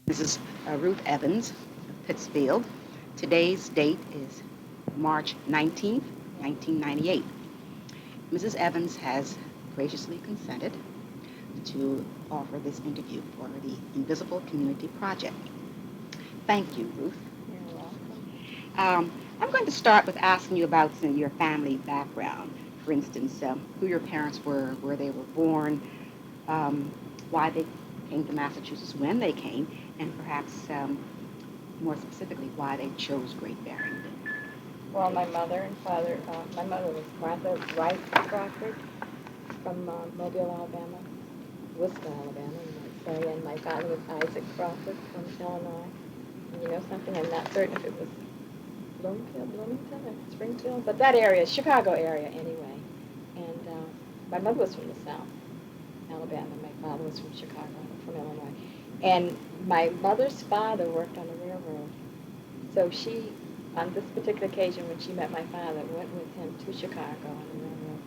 This is Ruth Evans of Pittsfield. Today's date is March 19th, 1998. Mrs. Evans has graciously consented to offer this interview for the Invisible Community Project. Thank you, Ruth. You're welcome. I'm going to start with asking you about your family background. For instance, who your parents were, where they were born, why they came to Massachusetts when they came, and perhaps more specifically why they chose Great Barrington. Well, my mother and father, my mother was Martha Rice Crawford from Mobile, Alabama, Worcester, Alabama, you might say, and my father was Isaac Crawford from Illinois. And you know something, I'm not certain if it was Bloomington, or Springfield, but that area, Chicago area anyway. And my mother was from the South, Alabama. My father was from Chicago, from Illinois. And my mother's father worked on the railroad. So she, on this particular occasion when she met my father, went with him to Chicago on the railroad.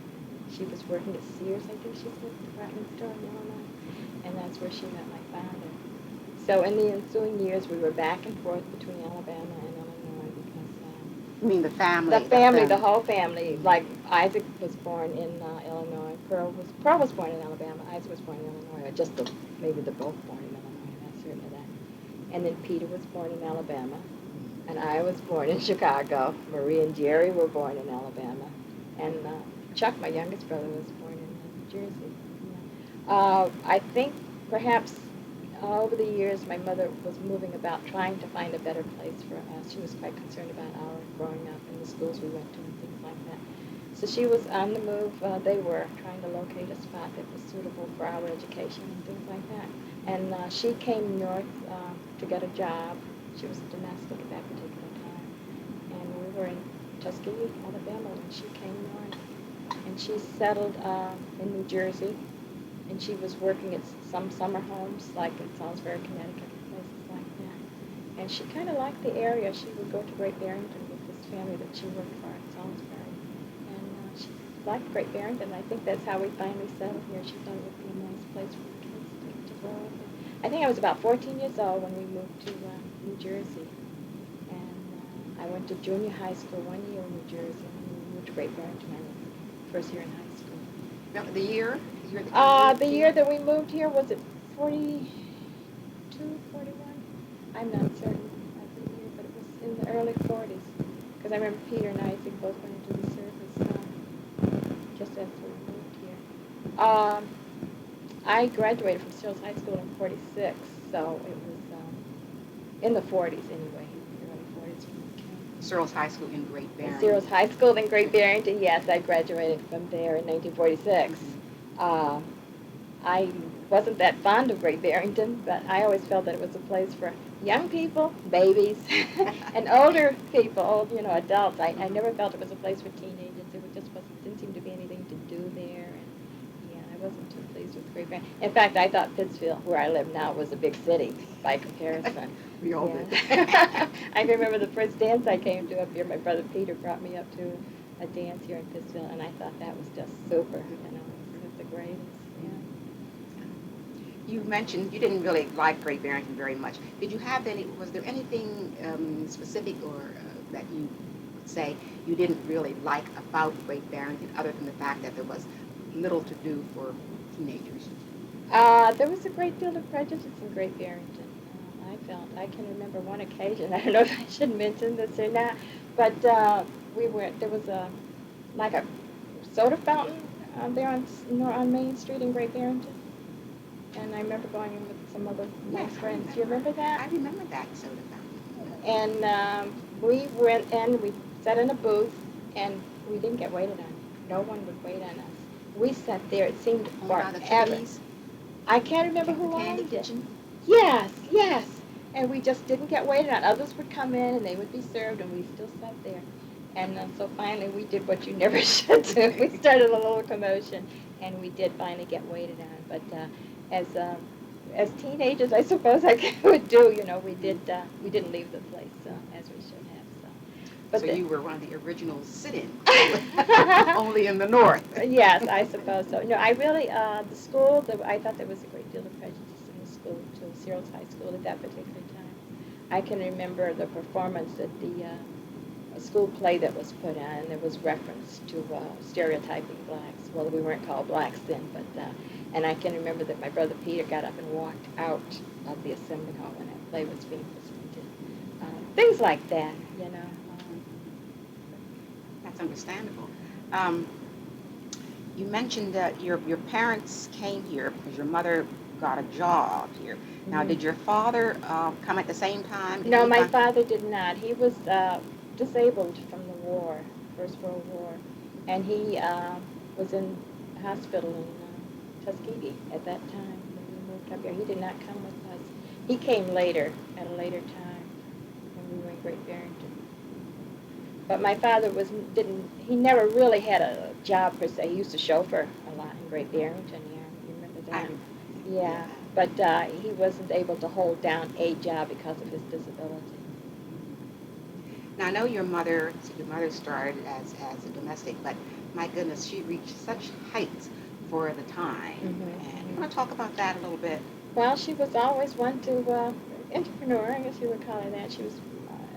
She was working at Sears, I think she said, department store in Illinois. And that's where she met my father. So in the ensuing years, we were back and forth between Alabama and Illinois because You mean the family? the whole family. Like Isaac was born in Illinois. Pearl was born in Alabama. Isaac was born in Illinois. Or just maybe they're both born in Illinois. I'm not certain of that. And then Peter was born in Alabama, and I was born in Chicago. Marie and Jerry were born in Alabama, and Chuck, my youngest brother, was born in New Jersey. I think perhaps over the years, my mother was moving about trying to find a better place for us. She was quite concerned about our growing up and the schools we went to and things like that. So she was on the move. They were trying to locate a spot that was suitable for our education and things like that. And she came north to get a job. She was domestic at that particular time. And we were in Tuskegee, Alabama, when she came north. And she settled in New Jersey. And she was working at some summer homes, like in Salisbury, Connecticut, and places like that. And she kind of liked the area. She would go to Great Barrington with this family that she worked for at Salisbury. And she liked Great Barrington. I think that's how we finally settled here. She thought it would be a nice place for the kids to grow up in. I think I was about 14 years old when we moved to New Jersey. And I went to junior high school 1 year in New Jersey, and then we moved to Great Barrington. I was first year in high school. Now, the year? The year that we moved here, was it 42, 41? I'm not certain of the year, but it was in the early 40s. Because I remember Peter and Isaac both went into the service just after we moved here. I graduated from Searles High School in 46, so it was in the 40s anyway, the early 40s when we came. Searles High School in Great Barrington. Searles High School in Great Barrington, yes, I graduated from there in 1946. I wasn't that fond of Great Barrington, but I always felt that it was a place for young people, babies, and older people, adults. I never felt it was a place for teenagers. Didn't seem to be anything to do there. And yeah, I wasn't too pleased with Great Barrington. In fact, I thought Pittsfield, where I live now, was a big city by comparison. We all did. I can remember the first dance I came to up here. My brother Peter brought me up to a dance here in Pittsfield, and I thought that was just super. It was the greatest. Yeah. You mentioned you didn't really like Great Barrington very much. Did you have was there anything specific or that you would say you didn't really like about Great Barrington other than the fact that there was little to do for teenagers? There was a great deal of prejudice in Great Barrington. I can remember one occasion, I don't know if I should mention this or not, but there was a soda fountain there on Main Street in Great Barrington. And I remember going in with some other nice friends. Do you remember that? I remember that soda fountain. And we went in, we sat in a booth, and we didn't get waited on. No one would wait on us. We sat there, it seemed forever. I can't remember who owned it. Yes. And we just didn't get waited on. Others would come in, and they would be served, and we still sat there. And so finally, we did what you never should do. We started a little commotion, and we did finally get waited on. But as teenagers, I suppose I would do. We didn't leave the place as we should have. So you were one of the original sit-in, only in the north. Yes, I suppose so. No, I really the school. I thought there was a great deal of prejudice in the school to Searles High School at that particular time. I can remember the performance at the a school play that was put on, and there was reference to stereotyping blacks. Well, we weren't called blacks then, but and I can remember that my brother Peter got up and walked out of the assembly hall when that play was being presented. Things like that, you know. That's understandable. You mentioned that your parents came here because your mother got a job here. Now, did your father come at the same time? Did No, he my come- father did not. He was disabled from the war, First World War, and he was in hospital in Tuskegee at that time when we moved up here. He did not come with us. He came later, at a later time, when we were in Great Barrington. But my father he never really had a job per se. He used to chauffeur a lot in Great Barrington, yeah, you remember that? Yeah, but he wasn't able to hold down a job because of his disability. Now, I know your mother started as a domestic, but my goodness, she reached such heights for the time. And you want to talk about that a little bit? Well, she was always one to entrepreneur, I guess you would call her that. She was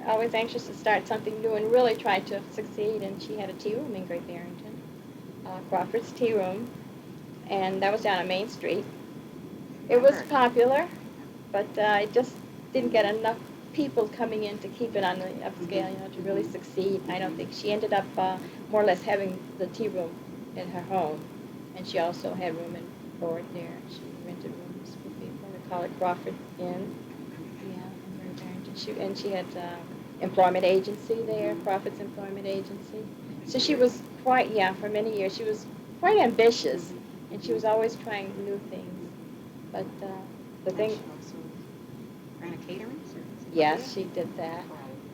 always anxious to start something new and really tried to succeed. And she had a tea room in Great Barrington, Crawford's Tea Room, and that was down on Main Street. It was popular, but it just didn't get enough people coming in to keep it on the upscale, you know, to really succeed. I don't think she ended up more or less having the tea room in her home, and she also had room and board there. She rented rooms for people. They call it Crawford Inn. Yeah, in Great Barrington. And she had employment agency there, Crawford's employment agency. So she was quite, for many years, she was quite ambitious, and she was always trying new things. But the thing... She also ran a catering service? Yes, she did that.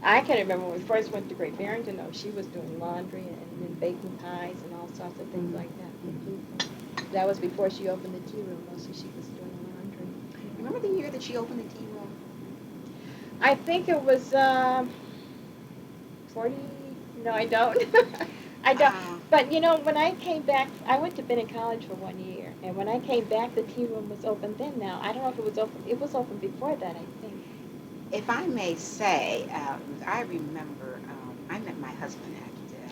I can remember when we first went to Great Barrington, though, she was doing laundry and then baking pies and all sorts of things like that for people. That was before she opened the tea room, so she was doing laundry. Remember the year that she opened the tea room? I think it was 40, no, I don't. I don't. But, you know, when I came back, I went to Bennett College for 1 year, and when I came back, the tea room was open then. Now, I don't know if it was open before that, I think. If I may say, I remember I met my husband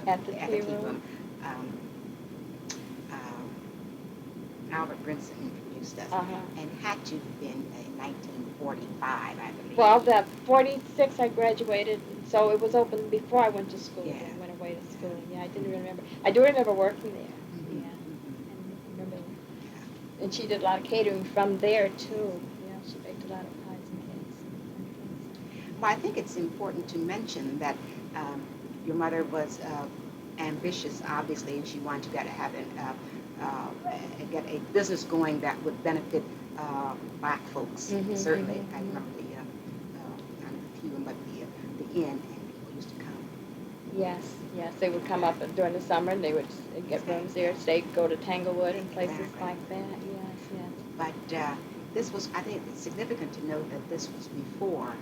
at the tea room. Albert Brinson introduced us, and it had to have been in 1945, I believe. Well, that 46 I graduated, so it was open before I went to school. Yeah. I went away to school. Yeah, I didn't remember. I do remember working there. Yeah, I remember. And she did a lot of catering from there too. Yeah, she baked a lot of pies and cakes. Well, I think it's important to mention that your mother was ambitious, obviously, and she wanted to get a business going that would benefit black folks. Certainly, I remember the tea room, but the inn, and people used to come. Yes, they would come up during the summer, and they would get rooms there. Go to Tanglewood and places like that. Yes. But this was, I think, it's significant to note that this was before.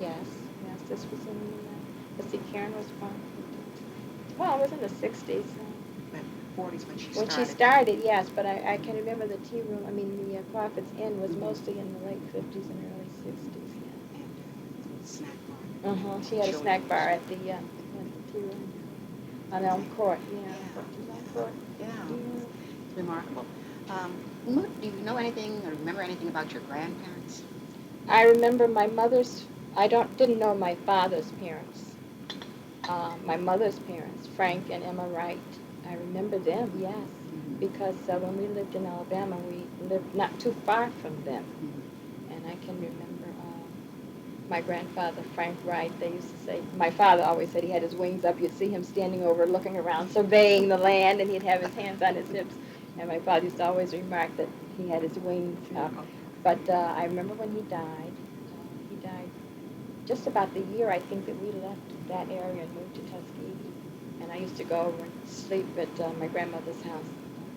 Yes, this was in let's see, Karen was born. Well, it was in the 60s. But 40s when she started. When she started, yes, but I can remember the tea room, the Crawford's Inn was mostly in the late 50s and early 60s, yeah. And snack bar. She had a snack bar at the tea room on Elm Court, Yeah. It's remarkable. Do you know anything or remember anything about your grandparents? I remember my mother's, didn't know my father's parents. My mother's parents, Frank and Emma Wright. I remember them, yes, because when we lived in Alabama, we lived not too far from them. And I can remember my grandfather, Frank Wright, they used to say, my father always said he had his wings up. You'd see him standing over, looking around, surveying the land, and he'd have his hands on his hips. And my father used to always remark that he had his wings up. But I remember when he died just about the year, I think, that we left that area and moved to Tuskegee. And I used to go over and sleep at my grandmother's house,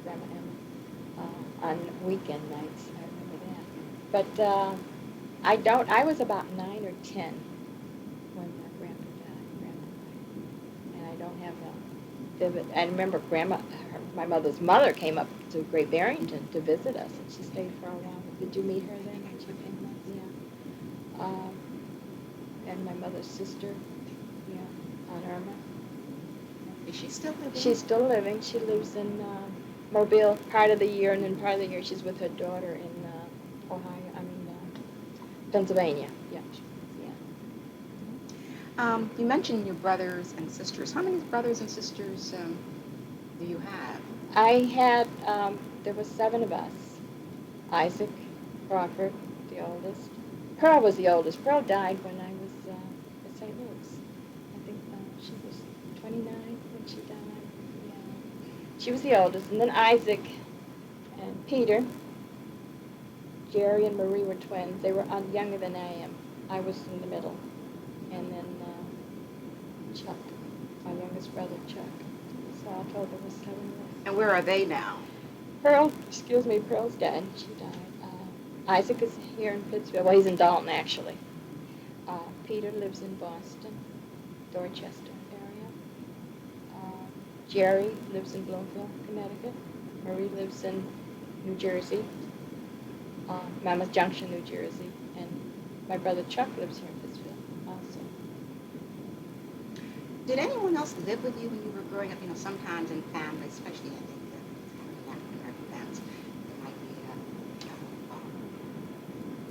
Grandma Emma, on weekend nights. I remember that. But I was about 9 or 10 when my grandma died, and I don't have a vivid, I remember my mother's mother came up to Great Barrington to visit us, and she stayed for a while. Did you meet her then when she came up? Yeah. And my mother's sister, yeah, Aunt Irma. Is she still living? She's still living. She lives in Mobile part of the year, and then part of the year she's with her daughter in Pennsylvania. Yeah. You mentioned your brothers and sisters. How many brothers and sisters do you have? I had, there were 7 of us. Isaac, Crawford, the oldest. Pearl was the oldest. Pearl died when I was at St. Luke's. I think she was 29 when she died. Yeah. She was the oldest. And then Isaac and Peter, Jerry and Marie were twins. They were younger than I am. I was in the middle. And then Chuck, my youngest brother, Chuck. So all told there was 7 of us. And where are they now? Pearl's dead. She died. Isaac is here in Pittsfield. Well, he's in Dalton, actually. Peter lives in Boston, Dorchester area. Jerry lives in Bloomfield, Connecticut. Marie lives in New Jersey, Monmouth Junction, New Jersey. And my brother Chuck lives here in Pittsfield also. Did anyone else live with you when you were growing up? You know, sometimes in families, especially I think African-American families, there might be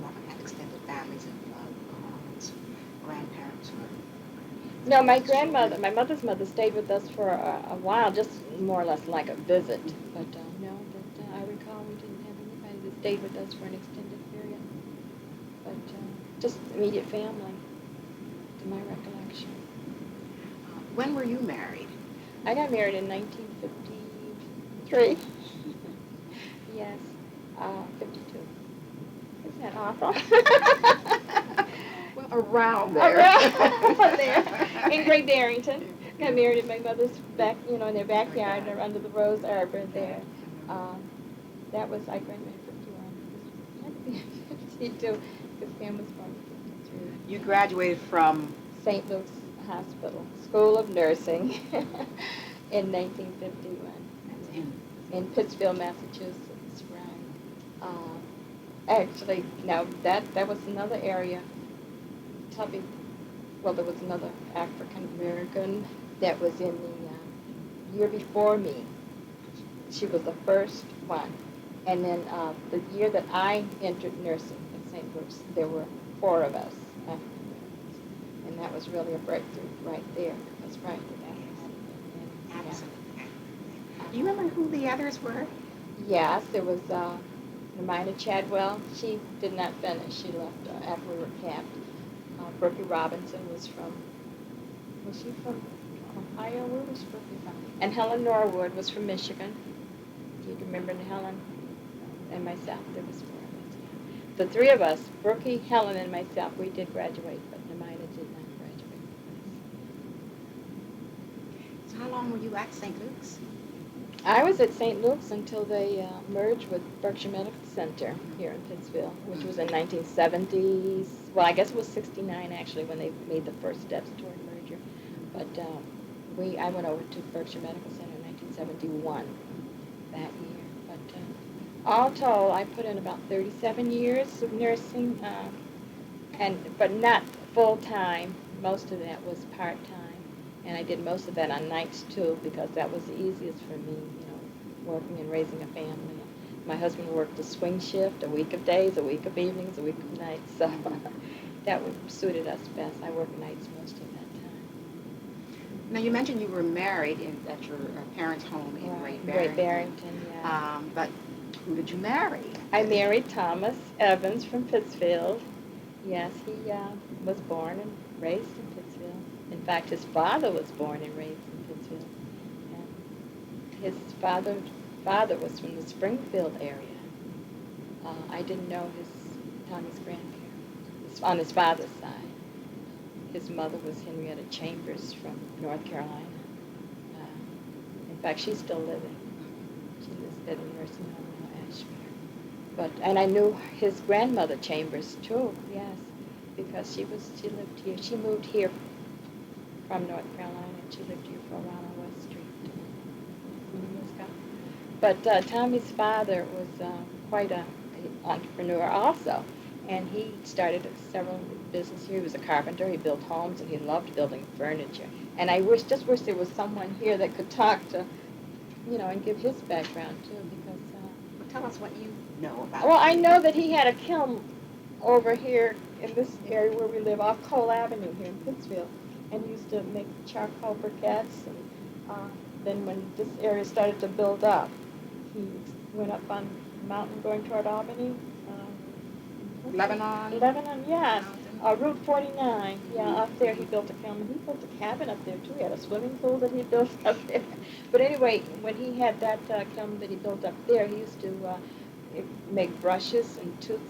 often have extended families and grandparents or... No, my grandmother, my mother's mother stayed with us for a while, just more or less like a visit. But no, that I recall we didn't have anybody that stayed with us for an extended period. But just immediate family, to my recollection. When were you married? I got married in 1953. Yes, 52. Isn't that awful? Well, around there. Around there, in Great Barrington. Got married in my mother's in their backyard, or under the rose arbor there. That was, I graduated in 51. 52, because Pam was born in 53. You graduated from? St. Luke's Hospital, School of Nursing, in 1951. In Pittsfield, Massachusetts, right. Actually, now that was another area. Well, there was another African American that was in the year before me. She was the first one. And then the year that I entered nursing at St. Luke's, there were 4 of us African Americans. And that was really a breakthrough right there. That's right. Absolutely. Do you remember who the others were? Yes, there was Hermina Chadwell. She did not finish. She left after we were capped. Brookie Robinson was she from Ohio? Where was Brookie from? And Helen Norwood was from Michigan. Do you remember Helen? And myself, there was 4 of us. The 3 of us, Brookie, Helen, and myself, we did graduate, but Hermina did not graduate. So how long were you at St. Luke's? I was at St. Luke's until they merged with Berkshire Medical Center here in Pittsfield, which was in 1970s. Well, I guess it was 69 actually when they made the first steps toward merger. But I went over to Berkshire Medical Center in 1971 that year. But all told, I put in about 37 years of nursing, but not full time. Most of that was part time. And I did most of that on nights, too, because that was the easiest for me, working and raising a family. My husband worked a swing shift, a week of days, a week of evenings, a week of nights. So that suited us best. I worked nights most of that time. Now, you mentioned you were married at your parents' home in Great Barrington. Great Barrington, yeah. But who did you marry? I married Thomas Evans from Pittsfield. Yes, he was born and raised in Pittsfield. In fact, his father was born and raised in Pittsfield. And his father was from the Springfield area. I didn't know Tommy's grandparents on his father's side. His mother was Henrietta Chambers from North Carolina. In fact, she's still living. She lives at a nursing home in Ashmere. And I knew his grandmother Chambers too. Yes, because she lived here. She moved here from North Carolina, and she lived here for a while on West Street many years ago. But Tommy's father was quite a entrepreneur also, and he started several businesses. He was a carpenter. He built homes, and he loved building furniture. And I just wish there was someone here that could talk to, and give his background too, because. Well, tell us what you know about Well, it. I know that he had a kiln over here in this area where we live, off Cole Avenue here in Pittsfield, and he used to make charcoal briquettes. And then when this area started to build up, he went up on the mountain going toward Albany. Lebanon? Lebanon, yes. Mountain? Route 49, yeah, up there he built a kiln. He built a cabin up there too. He had a swimming pool that he built up there. But anyway, when he had that kiln that he built up there, he used to make brushes and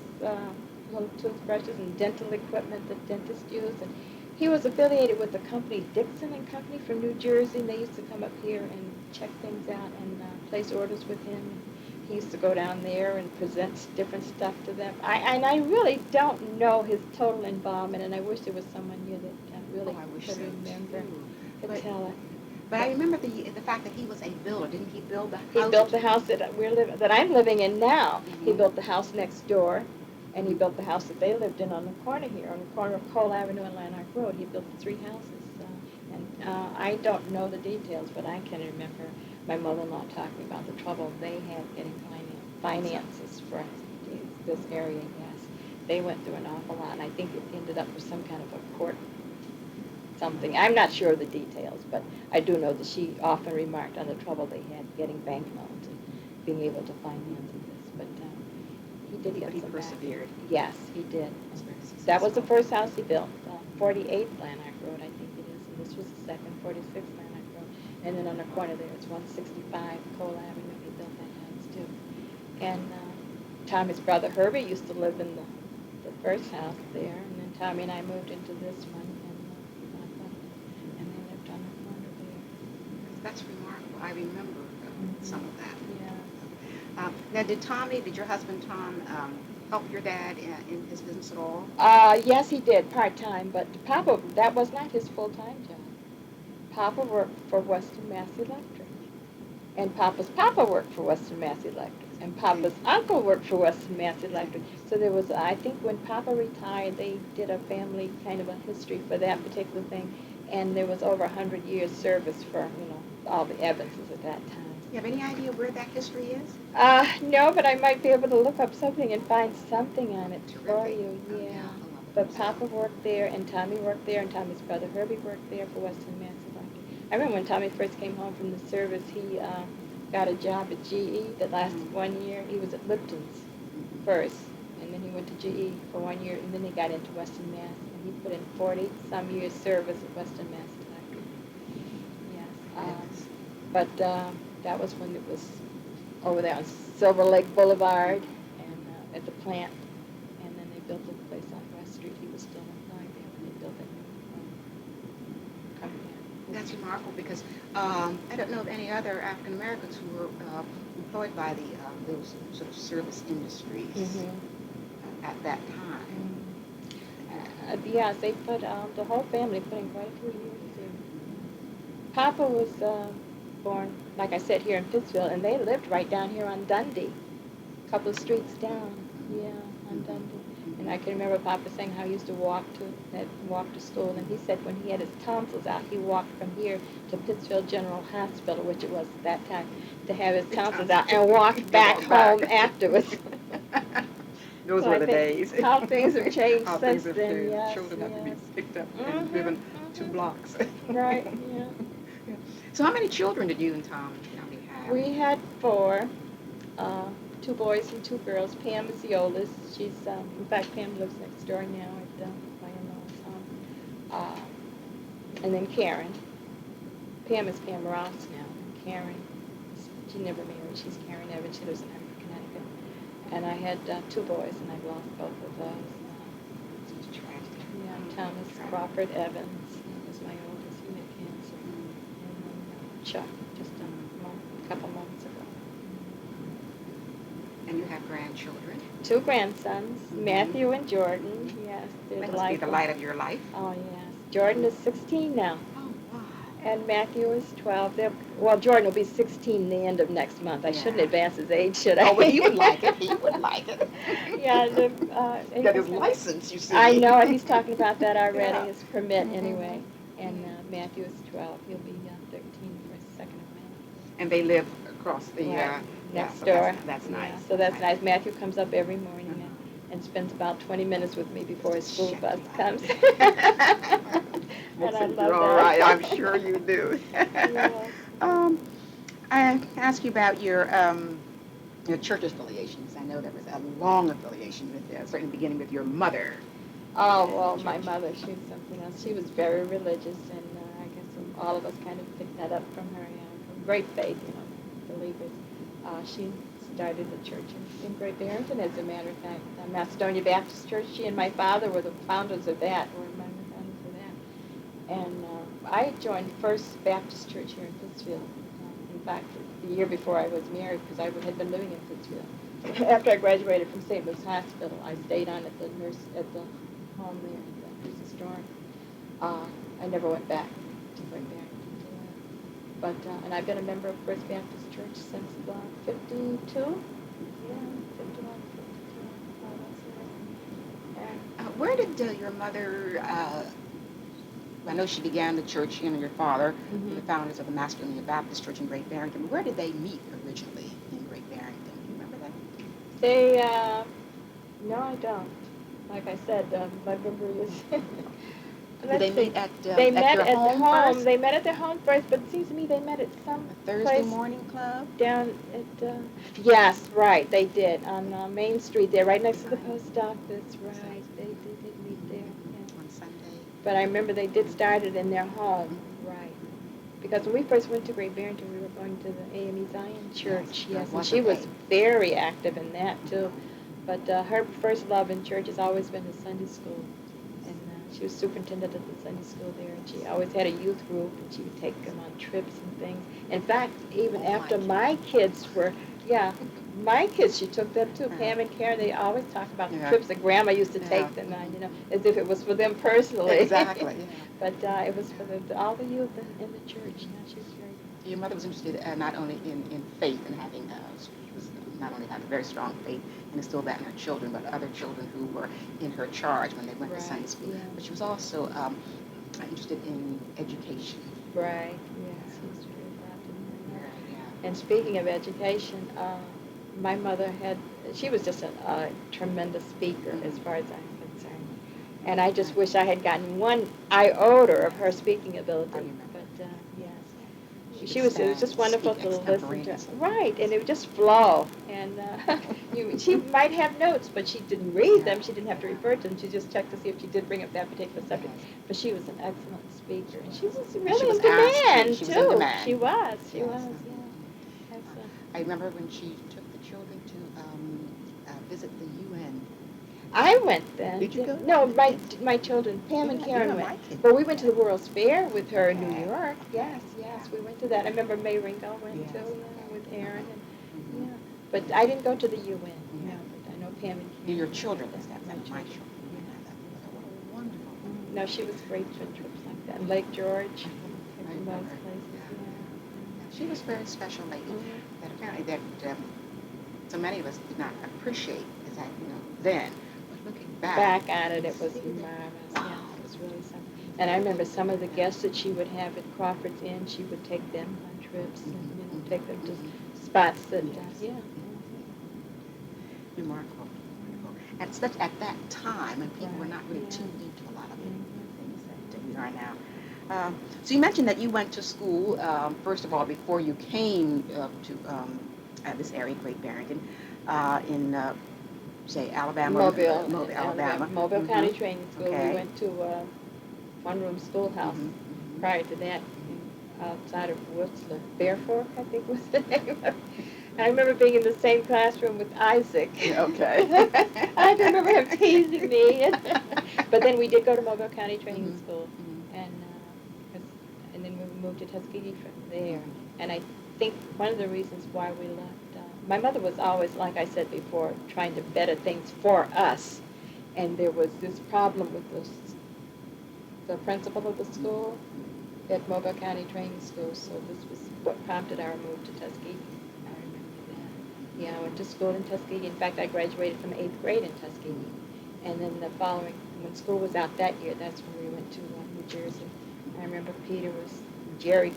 little toothbrushes and dental equipment that dentists use. And he was affiliated with the company Dixon and Company from New Jersey, and they used to come up here and check things out and place orders with him. He used to go down there and present different stuff to them. I really don't know his total involvement, and I wish there was someone here that really could remember, could tell it. But I remember the fact that he was a builder. Didn't he build the house? He built the house that I'm living in now. Mm-hmm. He built the house next door, and he built the house that they lived in on the corner here, on the corner of Cole Avenue and Lanark Road. He built the 3 houses. I don't know the details, but I can remember my mother-in-law talking about the trouble they had getting finances for this area, yes. They went through an awful lot, and I think it ended up with some kind of a court something. I'm not sure of the details, but I do know that she often remarked on the trouble they had getting bank loans and being able to finance this. But he did get He some persevered. back. Yes, he did. That was the first house he built, 48th Lanark Road, I think it is, and this was the second, 46th Lanark Road. And then on the corner there, it's 165 Cole Avenue. He built that house too. And Tommy's brother Herbie used to live in the first house there, and then Tommy and I moved into this one, and they lived on the corner there. That's remarkable. I remember some of that. Yeah. Now, did your husband Tom help your dad in his business at all? Yes, he did, part-time, but Papa, that was not his full-time job. Papa worked for Western Mass Electric, and Papa's Papa worked for Western Mass Electric, and Papa's uncle worked for Western Mass Electric. So there was, I think when Papa retired, they did a family kind of a history for that particular thing, and there was over 100 years service for, all the Evanses at that time. You have any idea where that history is? No, but I might be able to look up something and find something on it for Terrific. you, Oh, yeah. I love it. But Papa worked there, and Tommy worked there, and Tommy's brother Herbie worked there for Western Mass Electric. I remember when Tommy first came home from the service, he got a job at GE that lasted 1 year. He was at Lipton's first, and then he went to GE for 1 year, and then he got into Western Mass, and he put in 40-some years service at Western Mass Electric. Yes. But that was when it was over there on Silver Lake Boulevard and at the plant, and then they built a place on West Street. He was still employed there when they built that new company. That's remarkable because I don't know of any other African Americans who were employed by those sort of service industries at that time. Yes, they put the whole family put in quite a few years there. Papa was born, like I said, here in Pittsfield, and they lived right down here on Dundee, a couple of streets down. Yeah, on Dundee. And I can remember Papa saying how he used to walk to school, and he said when he had his tonsils out, he walked from here to Pittsfield General Hospital, which it was at that time, to have his tonsils out, and walked back home afterwards. Those So were I the think days. How things have changed How since things have then. changed. Yes, Children have to be picked up Mhm, and driven 2 blocks. Right. Yeah. So how many children did you and Tommy have? We had 4, 2 boys and 2 girls. Pam is the oldest. She's, in fact, Pam lives next door now at my in-laws' home. And then Karen. Pam is Pam Ross now. And Karen, she never married. She's Karen Evans. She lives in Hartford, Connecticut. And I had 2 boys, and I've lost both of those. Such a tragedy. Yeah, Thomas Crawford Evans was my oldest. He had cancer. And then Chuck, just a couple months ago. And you have grandchildren. 2 grandsons, Matthew and Jordan. Yes, they're That must be the light of your life. Oh, yes. Jordan is 16 now. Oh, wow. And Matthew is 12. Well, Jordan will be 16 the end of next month. I shouldn't Yeah. advance his age, should I? Oh, well, he would like it. He would like it. Yeah. He got his license, you see. I know, he's talking about that already, Yeah. his permit Mhm. anyway. And Matthew is 12. He'll be 13 for his second of May. And they live across the Right. Next so door. That's Yeah, nice. so that's nice. Matthew comes up every morning Mhm. and spends about 20 minutes with me before his school Check bus you out. comes. Makes And I it love feel all that. right. I'm sure you do. Yeah. I ask you about your church affiliations. I know there was a long affiliation with, certainly beginning with your mother. Oh, well, my Church. mother, she was something else. She was very religious, and I guess all of us kind of picked that up from her. From great faith, believers. She started the church in Great Barrington, as a matter of fact. Macedonian Baptist Church. She and my father were the founders of that, And I joined First Baptist Church here in Pittsfield. In fact, the year before I was married, because I had been living in Pittsfield. After I graduated from Searles High School, I stayed on at the home there, at the nurse's dorm. I never went back to Great Barrington. And I've been a member of First Baptist Church since 52. Yeah, 51, 52. Where did your mother, I know she began the church, your father, the founders of the Macedonian Baptist Church in Great Barrington, but where did they meet originally in Great Barrington? Do you remember that? They, no, I don't. Like I said, my memory is. Did they meet at They met your at the home home. first? They met at their home first, but it seems to me they met at some A Thursday place morning club? down at. Yes, right. They did on Main Street there, right next to the post office. Right. They did meet there. Yeah. On Sunday. But I remember they did start it in their home. Right. Because when we first went to Great Barrington, we were going to the AME Zion Church. Yes, and she was very active in that too. But her first love in church has always been the Sunday school. And she was superintendent of the Sunday school there. And she always had a youth group, and she would take them on trips and things. In fact, even after my kids were, my kids, she took them too. Pam and Karen, they always talk about the trips that Grandma used to take them on, as if it was for them personally. Exactly. But it was for all the youth in the church. She was very. Your mother was interested not only in faith and having, not only had a very strong faith and instilled that in her children, but other children who were in her charge when they went to Sunday school. Yeah. But she was also interested in education. Right. Yes. She was very adopted. And speaking of education, my mother she was just a tremendous speaker as far as I'm concerned. And I just wish I had gotten one iota of her speaking ability. But yes. It was just wonderful to listen to. Right, and it would just flow. And she might have notes, but she didn't read them. She didn't have to refer to them. She just checked to see if she did bring up that particular subject. But she was an excellent speaker, and she was really in demand too. She was, yeah. I remember when she took the children to visit the UN. I went then. Did you go? No, my children, Pam and Karen went. But we went to the World's Fair with her in New York. Yes, we went to that. I remember May Ringo went too, with Aaron. And, but I didn't go to the UN. No, but I know Pam and Karen. Your children, that's my children. Wonderful. No, she was great for trips like that. Lake George, and those places. She was a very special lady. That apparently that so many of us did not appreciate then. But looking back at it, it was marvelous. Yeah, it was really something. And I remember some of the guests that she would have at Crawford's Inn, she would take them on trips and take them to spots that, Remarkable. At that time, when people were not really tuned into a lot of things that we are now. So you mentioned that you went to school, first of all, before you came to this area, Great Barrington, in, say, Alabama? Mobile, Alabama. Mobile County Training School. Okay. We went to a one-room schoolhouse. Prior to that, outside of Whistler. Bearfork, I think was the name of it. I remember being in the same classroom with Isaac. Okay. I remember him teasing me. But then we did go to Mobile County Training School, and then we moved to Tuskegee from there. And I think one of the reasons why we left, my mother was always, like I said before, trying to better things for us. And there was this problem with the principal of the school. at Mobile County Training School, so this was what prompted our move to Tuskegee. I remember that. Yeah, I went to school in Tuskegee. In fact, I graduated from 8th grade in Tuskegee. And then the following, when school was out that year, that's when we went to New Jersey. I remember Jerry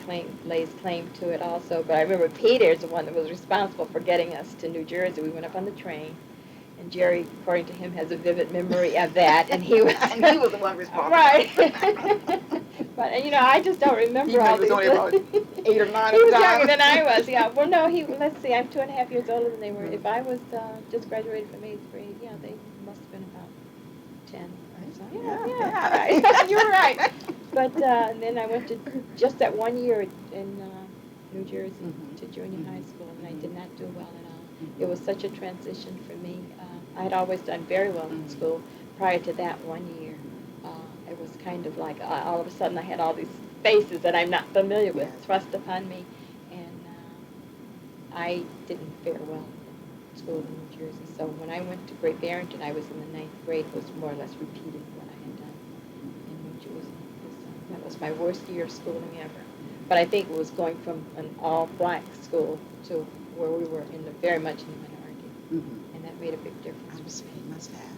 lays claim to it also, but I remember Peter is the one that was responsible for getting us to New Jersey. We went up on the train, and Jerry, according to him, has a vivid memory of that, and he was And he was the one responsible. right. But I just don't remember all He was these. only about 8 or 9 He was at the time. younger than I was. Yeah. Well, no, let's see. I'm 2.5 years older than they were. If I was just graduated from 8th grade, yeah, they must have been about 10 or so. Yeah. Right. You're right. But then I went to just that 1 year in New Jersey to junior high school, and I did not do well at all. It was such a transition for me. I had always done very well in school prior to that 1 year. It was kind of like all of a sudden I had all these faces that I'm not familiar with thrust upon me, and I didn't fare well in school in New Jersey. So when I went to Great Barrington, I was in the 9th grade. It was more or less repeating what I had done in New Jersey. That was my worst year of schooling ever. But I think it was going from an all-black school to where we were very much in the minority, and that made a big difference. It must have,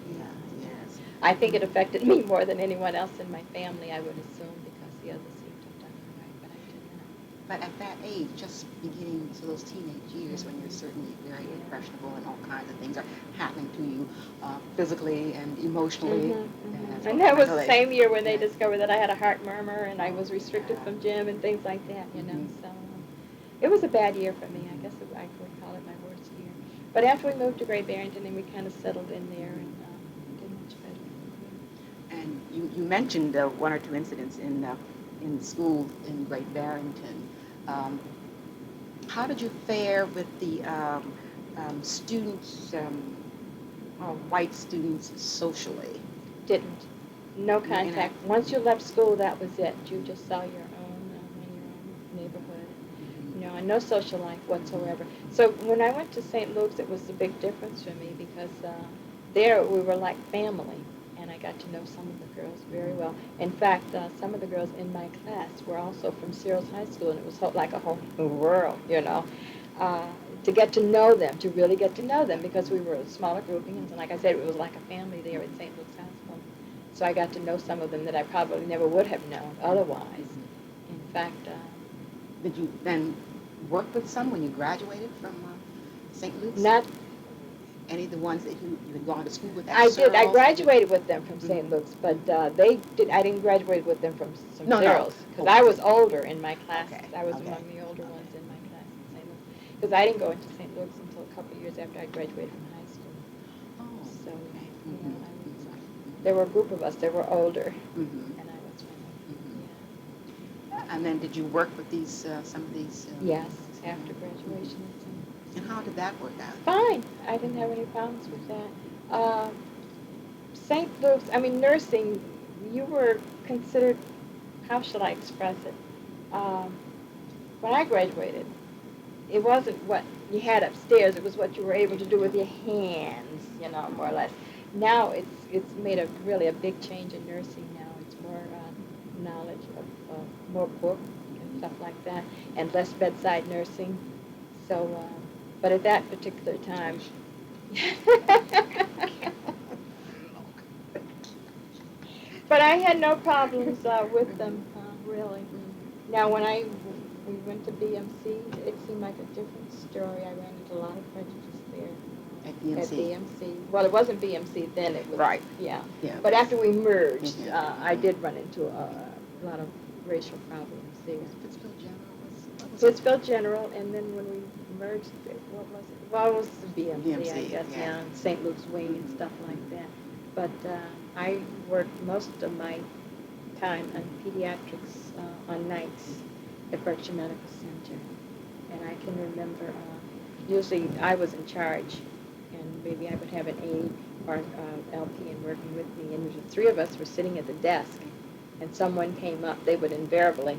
yes. I think it affected me more than anyone else in my family, I would assume, because the others seemed to have done all right, but I did not. But at that age, just beginning to those teenage years when you're certainly very impressionable and all kinds of things are happening to you physically and emotionally. And that was the same year when they discovered that I had a heart murmur and I was restricted from gym and things like that, So it was a bad year for me. I guess I could call it my worst year. But after we moved to Great Barrington, then we kind of settled in there and did much better. And you mentioned 1 or 2 incidents in school in Great Barrington. How did you fare with the students, white students, socially? Didn't. No contact. Once you left school, that was it. You just saw your own in your own neighborhood. And no social life whatsoever. So when I went to St. Luke's, it was a big difference for me because there we were like family, and I got to know some of the girls very well. In fact, some of the girls in my class were also from Searles High School, and it was like a whole new world, to get to know them, to really get to know them, because we were a smaller grouping, and like I said, it was like a family there at St. Luke's High School. So I got to know some of them that I probably never would have known otherwise. In fact, did you then work with some when you graduated from St. Luke's? Not. Any of the ones that you had gone to school with? I did. I graduated with them from St. Luke's, but I didn't graduate with them from Searles, because I was older in my class. I was among the older ones in my class at St. Luke's, because I didn't go into St. Luke's until a couple of years after I graduated from high school. So there were a group of us that were older, and I was one of them. And then did you work with some of these? Yes, after graduation. And how did that work out? Fine. I didn't have any problems with that. St. Luke's, nursing, you were considered, how shall I express it? When I graduated, it wasn't what you had upstairs, it was what you were able to do with your hands, more or less. Now it's made really a big change in nursing now. It's more knowledge of more book and stuff like that, and less bedside nursing. So, but at that particular time, but I had no problems with them, really. Now, when we went to BMC, it seemed like a different story. I ran into a lot of prejudice there. At BMC? Well, it wasn't BMC then. It was yeah. But after we merged, I did run into a lot of racial problems there. Pittsfield General Pittsfield General, and then when we merged, what was it? Well, it was BMC, I guess, St. Luke's Wing and stuff like that. But I worked most of my time on pediatrics on nights at Berkshire Medical Center. And I can remember, usually I was in charge, and maybe I would have an aide or LPN working with me, and the 3 of us were sitting at the desk, and someone came up. They would invariably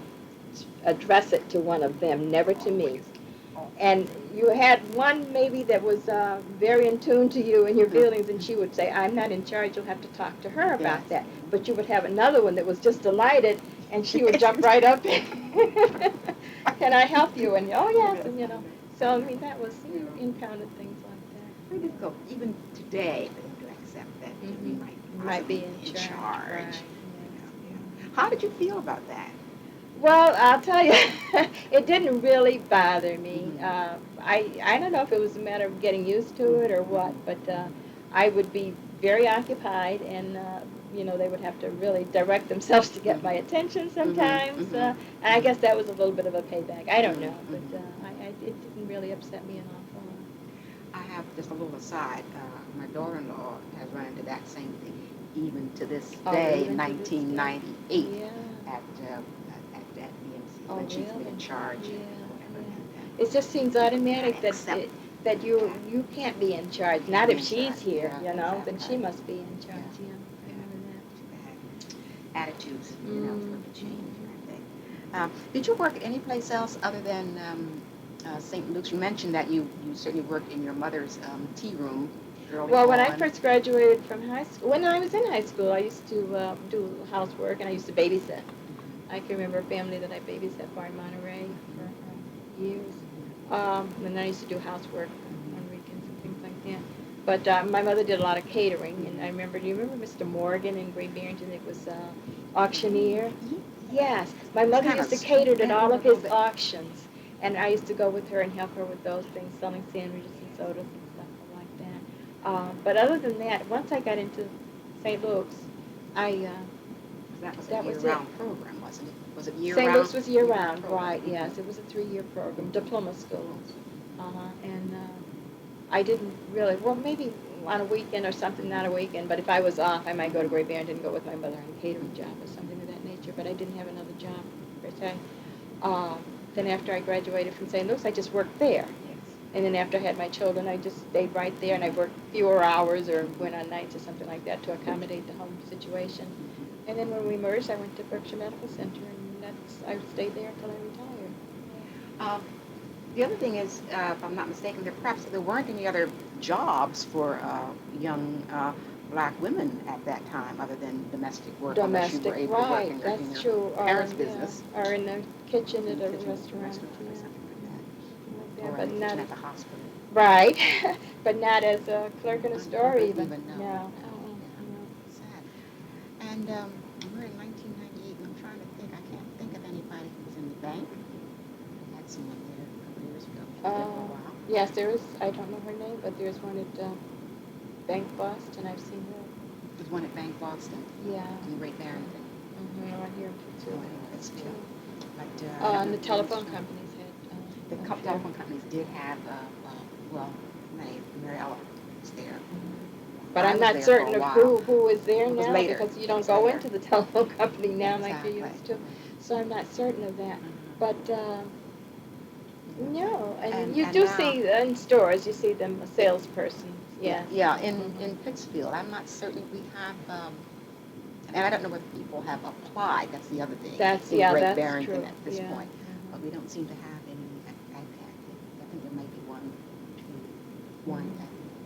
address it to one of them, never to me. And you had one maybe that was very in tune to you and your feelings, and she would say, I'm not in charge, you'll have to talk to her about that. But you would have another one that was just delighted, And she would jump right up. Can I help you? And oh yes, and So I mean that was you encountered things like that. Very difficult, even today, for them to accept that you might be possibly in charge. Right, yes. Yeah. How did you feel about that? Well, I'll tell you, it didn't really bother me. I don't know if it was a matter of getting used to it or what, but I would be very occupied, and they would have to really direct themselves to get my attention sometimes. And I guess that was a little bit of a payback. I don't know, but it didn't really upset me an awful lot. I have just a little aside. My daughter-in-law has run into that same thing, even to this day, in 1998, at BMC, when she's been in charge. It just seems automatic that you can't be in charge. Not if she's here, then she must be in charge. Attitudes, for change, I think. Did you work any place else other than St. Luke's? You mentioned that you certainly worked in your mother's tea room early Well, when on. I first graduated from high school, when I was in high school, I used to do housework, and I used to babysit. I can remember a family that I babysat for in Monterey for years. And I used to do housework on weekends and things like that. But my mother did a lot of catering, and do you remember Mr. Morgan in Great Barrington? It was auctioneer. Yes, my mother used to cater at all of his auctions, and I used to go with her and help her with those things, selling sandwiches and sodas and stuff like that. But other than that, once I got into St. Luke's, That was a year-round program, wasn't it? Was it year-round? St. Luke's was year-round, right, yes. It was a 3-year program, diploma school. And I didn't really, well, maybe on a weekend or something, not a weekend, but if I was off, I might go to Great Barrington and go with my mother on a catering job or something of that nature, but I didn't have another job, per se. Then after I graduated from St. Luke's, I just worked there. And then after I had my children, I just stayed right there, and I worked fewer hours or went on nights or something like that to accommodate the home situation. And then when we merged, I went to Berkshire Medical Center, and I stayed there until I retired. The other thing is, if I'm not mistaken, there weren't any other jobs for young black women at that time other than domestic work. Unless you were able to work in your parents' business. Or in the kitchen at a restaurant. Or but in the not kitchen at the hospital. Right, but not as a clerk in a store even. No. Sad. And we're in 1998, and I'm trying to think. I can't think of anybody who was in the bank. I had someone there a couple years ago. For a while. Yes, there is. I don't know her name, but there's one at Bank Boston. I've seen her. There's one at Bank Boston. Yeah. In Great Barrington. Right here in Pittsfield. But and the telephone companies had. The telephone companies did have, Mary Ella was there. But I'm not certain of who is there now, later. because you don't go into the telephone company now like you used to. So I'm not certain of that. But no, and you do see in stores, you see them a salesperson. Yeah. Yeah, in Pittsfield, I'm not certain we have. And I don't know whether people have applied. That's the other thing. Great Barrington true. At this point, but we don't seem to have any. I think there might be one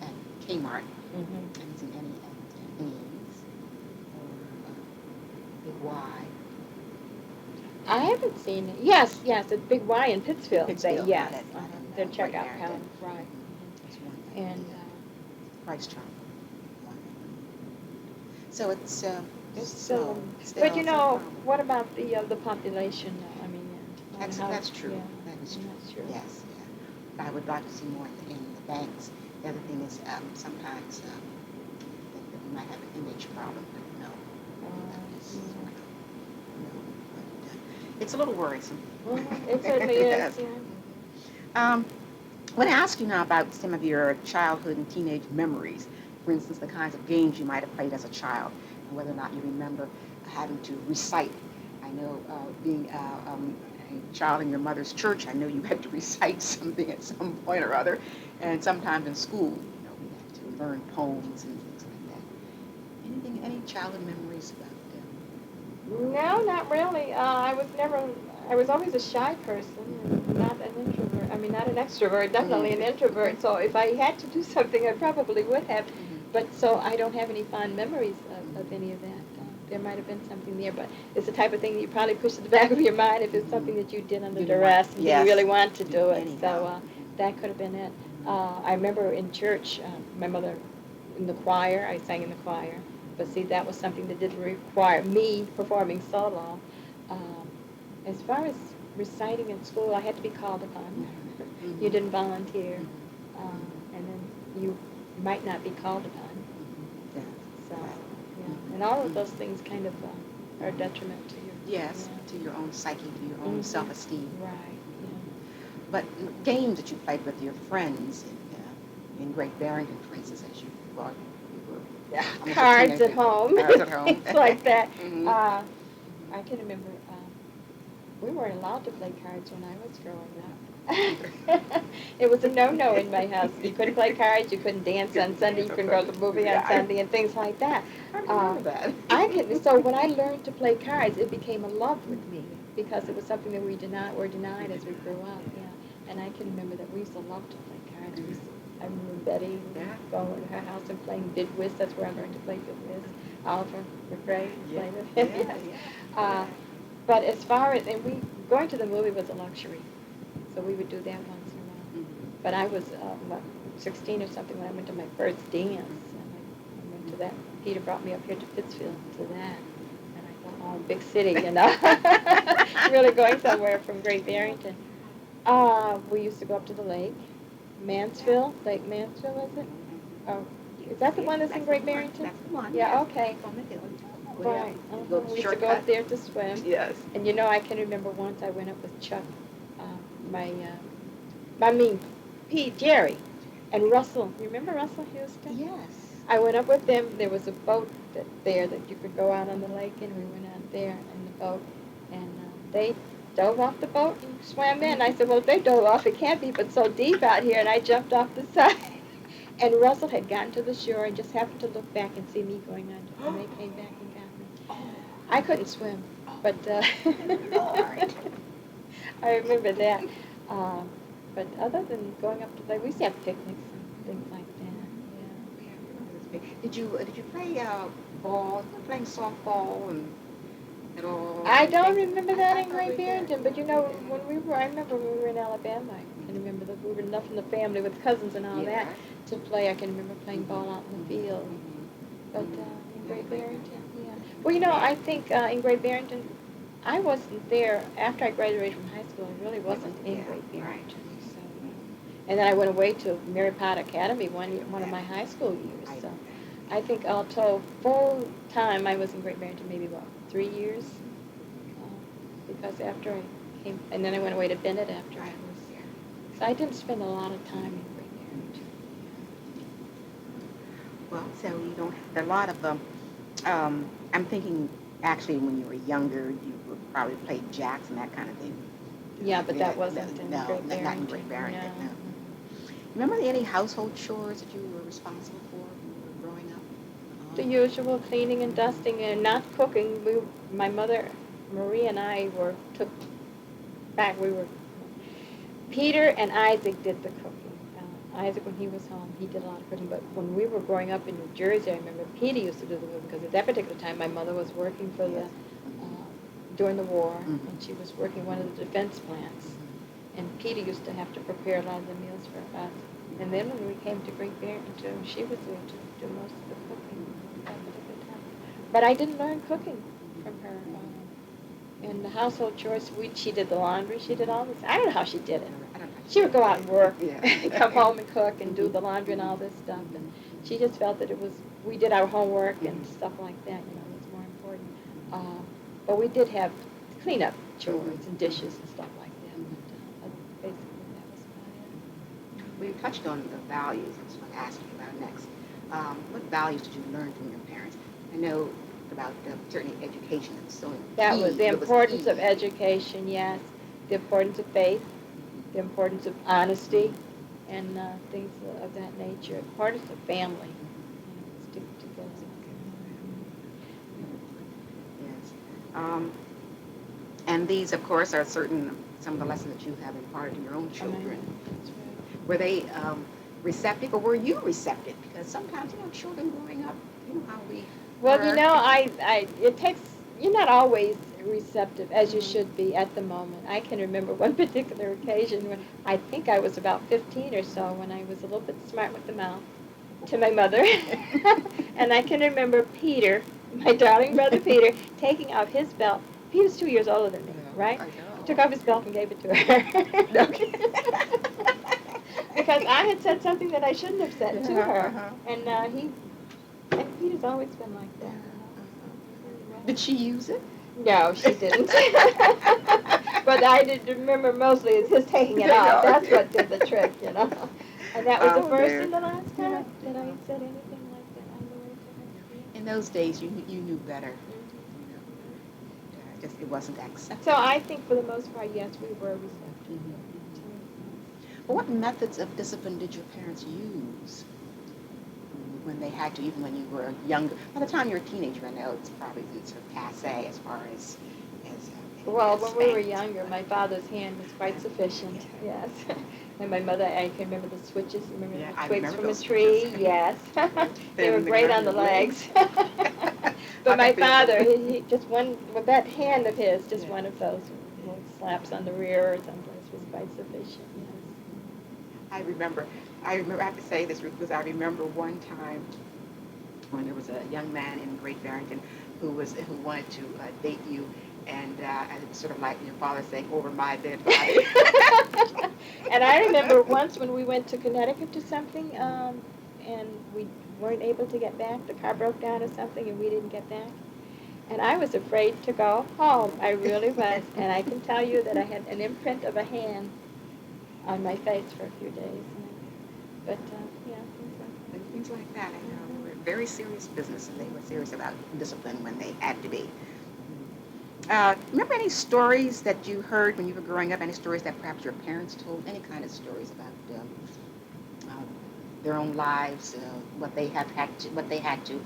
at Kmart. I haven't seen any at Ames or Big Y. I haven't seen it. Yes, at Big Y in Pittsfield. Yes, their checkout counter, right. That's one thing. And Price Chopper. So it's still. But what about the population? I mean, that's true. Yeah, that is true. That's true. Yes, yeah. I would like to see more in the banks. The other thing is sometimes I think that we might have an image problem, but no. But, it's a little worrisome. It certainly is. I want to ask you now about some of your childhood and teenage memories. For instance, the kinds of games you might have played as a child, and whether or not you remember having to recite. I know being a child in your mother's church, I know you had to recite something at some point or other, and sometimes in school, we had to learn poems and things like that. Any childhood memories about them? No, not really. I was always a shy person, and not an introvert. I mean, not an extrovert, definitely an introvert. So if I had to do something, I probably would have. But so I don't have any fond memories of any of that. there might have been something there, but it's the type of thing you probably push to the back of your mind if it's something that you did under Didn't duress want- and yes. didn't really want to do it. Anyhow. So that could have been it. I remember in church, my mother in the choir, I sang in the choir, but see, that was something that didn't require me performing solo. As far as reciting in school, I had to be called upon. You didn't volunteer, and then you might not be called upon. Yeah. So, yeah, and all of those things kind of are a detriment to your. Yes, to your own psyche, to your own self-esteem. Right. But games that you played with your friends in Great Barrington, for instance, as you were almost a Cards teenager. at home. Cards at home. Things like that. Mhm. I can remember we weren't allowed to play cards when I was growing up. It was a no-no in my house. You couldn't play cards. You couldn't dance on Sunday. You couldn't go to the movie on Sunday and things like that. I remember that. So when I learned to play cards, it became a love with me because it was something that were denied as we grew up. Yeah, and I can remember that we used to love to play cards. I remember Betty going to her house and playing bid whist. That's where I learned to play bid whist. Oliver McRae played with him. Yes. But as far as going to the movie was a luxury, so we would do that once in a while. But I was 16 or something when I went to my first dance, and I went to that. Peter brought me up here to Pittsfield to that, and I thought, oh, big city, you know, really going somewhere from Great Barrington. We used to go up to the lake, Mansfield, Lake Mansfield, is it? Oh, is that the one that's in Great Barrington? That's the one. Yeah, yes. okay. On the hill. Right. Go We used to go shortcut. up there to swim. Yes. And you know, I can remember once I went up with Chuck, Jerry, and Russell. You remember Russell Houston? Yes. I went up with them. There was a boat there that you could go out on the lake, and we went out there in the boat, and they dove off the boat and swam in. I said, well, if they dove off, it can't be but so deep out here, and I jumped off the side. And Russell had gotten to the shore and just happened to look back and see me going under, and they came back and got me. I couldn't swim, but I remember that. But other than going up to play, we used to have picnics and things like that. Yeah. Did you play ball? Playing softball and at all? I don't remember that in Great Barrington, but you know, I remember when we were in Alabama. I can remember that we were enough in the family with cousins and all that to play. I can remember playing ball out in the field. But in Great Barrington, yeah. Well, you know, I think in Great Barrington, I wasn't there after I graduated from high school. I really wasn't in Great Barrington. So, and then I went away to Mary Potter Academy one of my high school years. So I think all told, full time I was in Great Barrington maybe about 3 years. Because after I came, and then I went away to Bennett after I was. So I didn't spend a lot of time in Great Barrington. Well, so you don't have a lot of them. I'm thinking actually when you were younger, you would probably play jacks and that kind of thing. Yeah, but that wasn't in Great Barrington. Not in Great Barrington, No. no. Remember any household chores that you were responsible for when you were growing up? The usual cleaning and dusting and not cooking. My mother, Marie, and I took back. Peter and Isaac did the cooking. Isaac, when he was home, he did a lot of cooking. But when we were growing up in New Jersey, I remember Peter used to do the cooking because at that particular time, my mother was working for during the war, and she was working one of the defense plants. And Peter used to have to prepare a lot of the meals for us. And then when we came to Great Barrington, she was there to do most of the cooking at that particular time. But I didn't learn cooking from her. And the household chores, she did the laundry, she did all this. I don't know how she did it. She would go out and work, and come home and cook and do the laundry and all this stuff. And she just felt that we did our homework and stuff like that, you know, it was more important. But we did have cleanup chores and dishes and stuff like that. But basically, that was about it. We touched on the values. I was going to ask you about next. What values did you learn from your parents? I know about certainly education and so on. That was the importance of education, yes. The importance of faith, the importance of honesty, and things of that nature. The importance of family. Stick together. Yes. And these, of course, are some of the lessons that you have imparted to your own children. That's right. Were they receptive, or were you receptive? Because sometimes, children growing up, how we Well, were. it takes, you're not always receptive as you Mhm. should be at the moment. I can remember one particular occasion when I think I was about 15 or so, when I was a little bit smart with the mouth to my mother. And I can remember Peter, my darling brother Peter, taking off his belt. Peter's 2 years older than me, right? I He know. took off his belt and gave it to her. Okay. Because I had said something that I shouldn't have said to her. Uh-huh. And Peter's always been like that. Did she use it? No, she didn't. But I did remember mostly is his taking it off. That's what did the trick. And that was the Oh, first dear. and the last time Yeah. that I said anything like that. I knew it. In those days, you knew better. It wasn't acceptable. So I think for the most part, yes, we were receptive. Mhm. Well, what methods of discipline did your parents use when they had to, even when you were younger? By the time you're a teenager, I know it's probably sort of passe as far as Well, when we were spanked. younger, my father's hand was quite sufficient, yes. And my mother, I can remember the switches, remember Yeah, the I twigs remember from a those tree? switches. Yes. They were Thin, great on on the your legs. I But my bet they were. father, he just one, with that hand of his, just Yeah. one of those little slaps on the rear or someplace was quite sufficient, yes. I remember, I have to say this because I remember one time when there was a young man in Great Barrington who wanted to date you, and it's sort of like your father saying, "Over my dead body." And I remember once when we went to Connecticut to something, and we weren't able to get back, the car broke down or something, and we didn't get back. And I was afraid to go home. I really was. And I can tell you that I had an imprint of a hand on my face for a few days. But, yeah, things like that. Things like that, I know. They were very serious business, and they were serious about discipline when they had to be. Remember any stories that you heard when you were growing up? Any stories that perhaps your parents told? Any kind of stories about their own lives, what they had to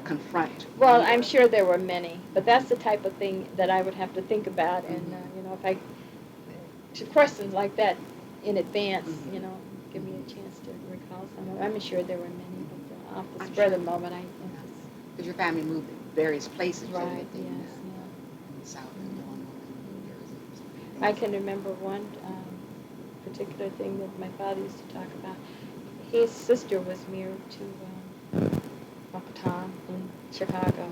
confront? Well, I'm sure there were many, but that's the type of thing that I would have to think about. And, if I, to questions like that in advance, give me a chance to recall some of them. I'm sure there were many, but off the spur of the moment, I think it's Because your family moved to various places. right, so they, yes, in South and Illinois, New Jersey. I can remember one particular thing that my father used to talk about. His sister was married to Uncle Tom in Chicago,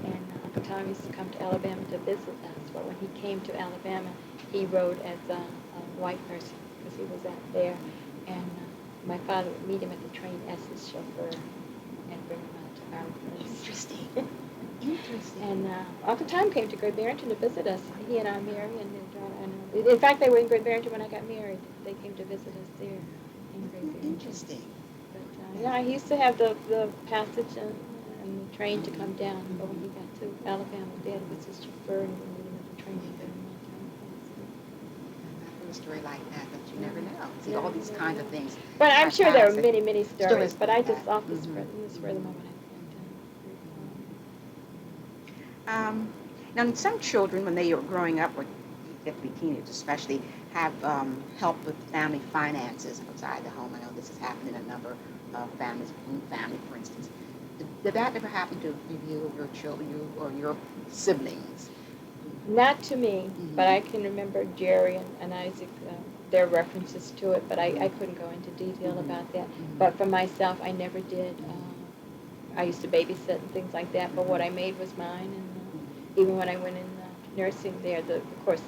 and Uncle Tom used to come to Alabama to visit us. But when he came to Alabama, he rode as a white person because he was out there, and my father would meet him at the train as his chauffeur and bring him out to our place. Interesting. Interesting. And Uncle Tom came to Great Barrington to visit us. He and Aunt Mary and in fact, they were in Great Barrington when I got married. They came to visit us there in Great Barrington. Interesting. But yeah, he used to have the passage and the train to come down. But when he got to Alabama, Dad was his chauffeur and we would meet him at the train and bring him out to our place. A story like that, but you never know. See, all these kinds of things. But I'm sure there are Fantastic. many, many stories. But I like just that. off the spur of the moment. Now, some children, when they are growing up, or get to be teenagers especially, have help with family finances outside the home. I know this has happened in a number of families, family, for instance. Did that ever happen to you or your children, you or your siblings? Not to me, but I can remember Jerry and Isaac, their references to it, but I couldn't go into detail about that. But for myself, I never did. I used to babysit and things like that, but what I made was mine. And even when I went in nursing there, of course,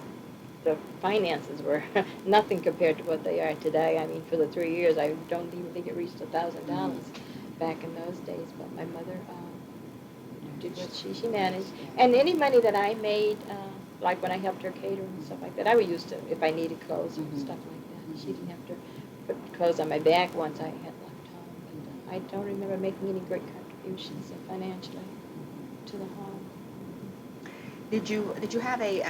the finances were nothing compared to what they are today. I mean, for the 3 years, I don't even think it reached $1,000 back in those days. But my mother did what she managed. And any money that I made, like when I helped her cater and stuff like that, I would use to, if I needed clothes and stuff like that. She didn't have to put clothes on my back once I had left home. But I don't remember making any great contributions financially to the home. Did you have a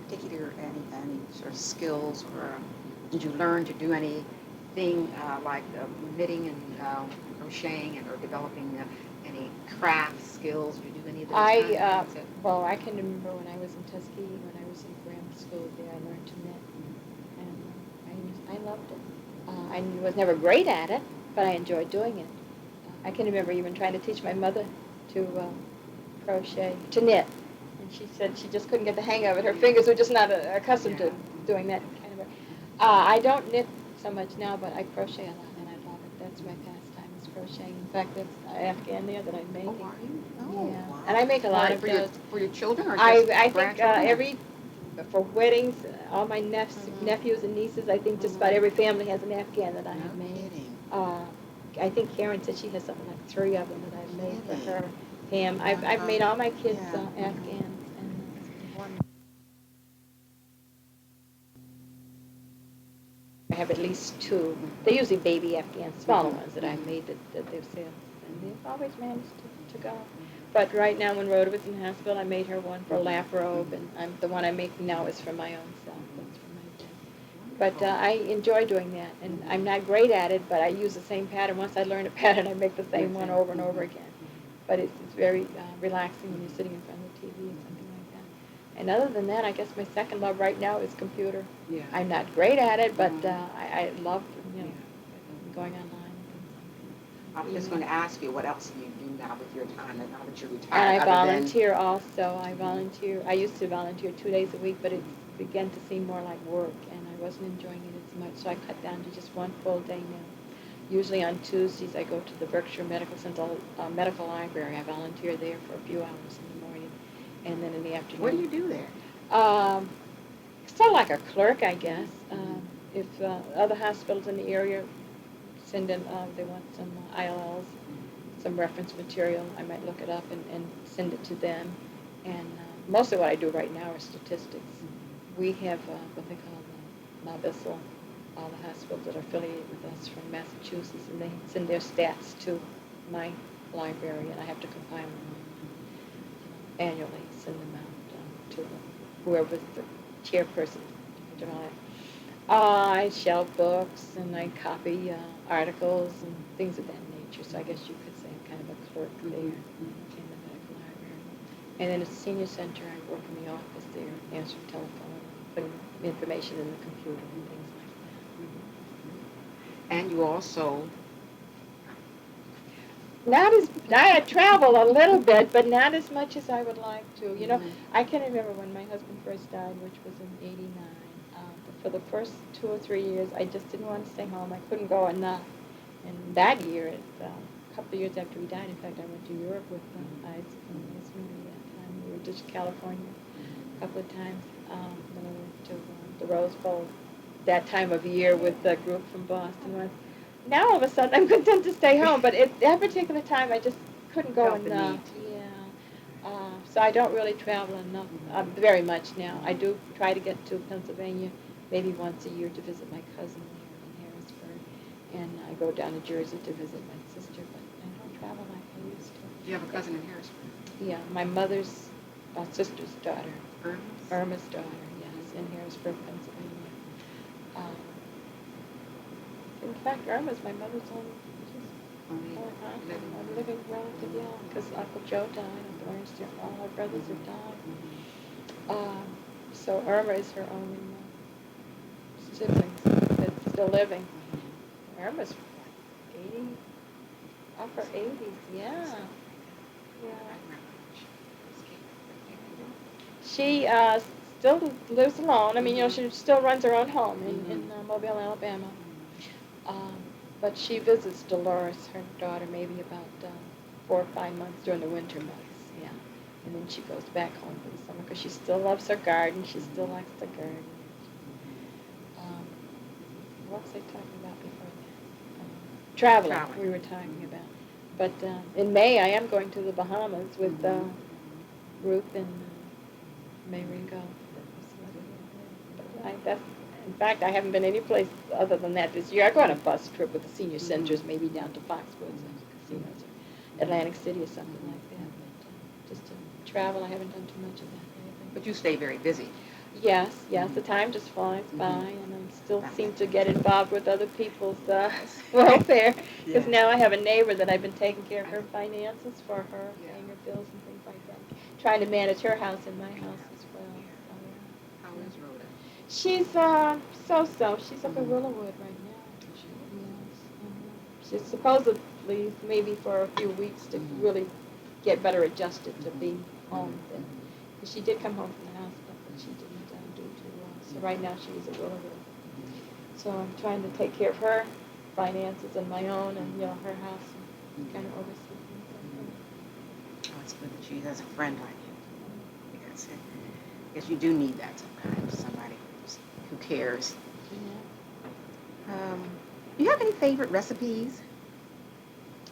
particular any sort of skills, or did you learn to do anything like knitting and crocheting, or developing any craft skills? Did you do any of those? Well, I can remember when I was in Tuskegee, when I was in grammar school there, I learned to knit, and I loved it. I was never great at it, but I enjoyed doing it. I can remember even trying to teach my mother to crochet, to knit. And she said she just couldn't get the hang of it. Her fingers were just not accustomed to doing that kind of work. I don't knit so much now, but I crochet a lot, and I love it. That's my pastime, is crocheting. In fact, that's an Afghan there that I'm making. Oh, are you? Oh, Yeah. wow. And I make a lot of for those. your children or I just think grandchildren? for weddings, all my nephews and nieces, I think just about every family has an Afghan that I have No made. kidding. I think Karen said she has something like 3 of them that I've made for Kidding. her. Pam, I've made all my kids Yeah. Afghans, and one. I have at least 2. They're usually baby Afghans, smaller ones that I made that they've said, and they've always managed to go. But right now, when Rhoda was in the hospital, I made her one for a lap robe, and the one I'm making now is for my own self. That's for my dad. But I enjoy doing that, and I'm not great at it, but I use the same pattern. Once I learn a pattern, I make the same one over and over again. But it's very relaxing when you're sitting in front of the TV and something like that. And other than that, I guess my second love right now is computer. Yeah. I'm not great at it, but I love, going online. I was just going to ask you what else do you do now with your time, now that you're retired? And I other than- volunteer also. I volunteer. I used to volunteer 2 days a week, but it began to seem more like work, and I wasn't enjoying it as much, so I cut down to just one full day now. Usually on Tuesdays, I go to the Berkshire Medical Center Medical Library. I volunteer there for a few hours in the morning, and then in the afternoon. What do you do there? Sort of like a clerk, I guess. If other hospitals in the area send in, they want some ILLs, some reference material, I might look it up and send it to them. And most of what I do right now are statistics. We have what they call MABISL, all the hospitals that are affiliated with us from Massachusetts, and they send their stats to my library, and I have to compile them annually, send them out to whoever's the chairperson. I shelf books, and I copy articles and things of that nature, so I guess you could say I'm kind of a clerk there in the medical library. And then at the senior center, I work in the office there, answering telephone, putting information in the computer and things like that. And you also... I travel a little bit, but not as much as I would like to. I can remember when my husband first died, which was in '89. For the first 2 or 3 years, I just didn't want to stay home. I couldn't go enough. And that year, a couple of years after he died, in fact, I went to Europe with Isaac and Rosemary that time. We were to California a couple of times. Then I went to the Rose Bowl that time of year with the group from Boston. Now all of a sudden I'm content to stay home, but at that particular time I just couldn't go Felt the enough. need. Yeah. So I don't really travel enough, very much now. I do try to get to Pennsylvania maybe once a year to visit my cousin there in Harrisburg, and I go down to Jersey to visit my sister, but I don't travel like I used to. You have a cousin in Harrisburg? Yeah, my mother's sister's daughter. Irma's? Irma's daughter, yes, in Harrisburg, Pennsylvania. In fact, Irma's my mother's only living relative, yeah, because Uncle Joe died, Uncle Ernest, all our brothers have died. So Irma is her only sibling that's still living. Irma's 80, upper 80s, yeah. She still lives alone. I mean, she still runs her own home in Mobile, Alabama. But she visits Dolores, her daughter, maybe about 4 or 5 months during the winter months, yeah. And then she goes back home for the summer because she still loves her garden. She still likes to garden. What was I talking about before that? Traveling, we were talking about. But in May, I am going to the Bahamas with Ruth and May Ringo. In fact, I haven't been any place other than that this year. I go on a bus trip with the senior centers, maybe down to Foxwoods and casinos, or Atlantic City or something like that. But just to travel, I haven't done too much of that lately. But you stay very busy. Yes, the time just flies by, and I still seem to get involved with other people's welfare, because now I have a neighbor that I've been taking care of her finances for her, paying her bills and things like that, trying to manage her house and my house as well. So, How is Rhoda? she's so-so. She's up in Willowwood right now. Yes. she's supposedly maybe for a few weeks to really get better adjusted to be home. And she did come home from the hospital, but she didn't do too well. So right now she's a widower. So I'm trying to take care of her finances and my own, and her house, and kind of oversee things like that. Oh, it's good that she has a friend like you. Because I guess you do need that sometimes, somebody who cares. Do you have any favorite recipes?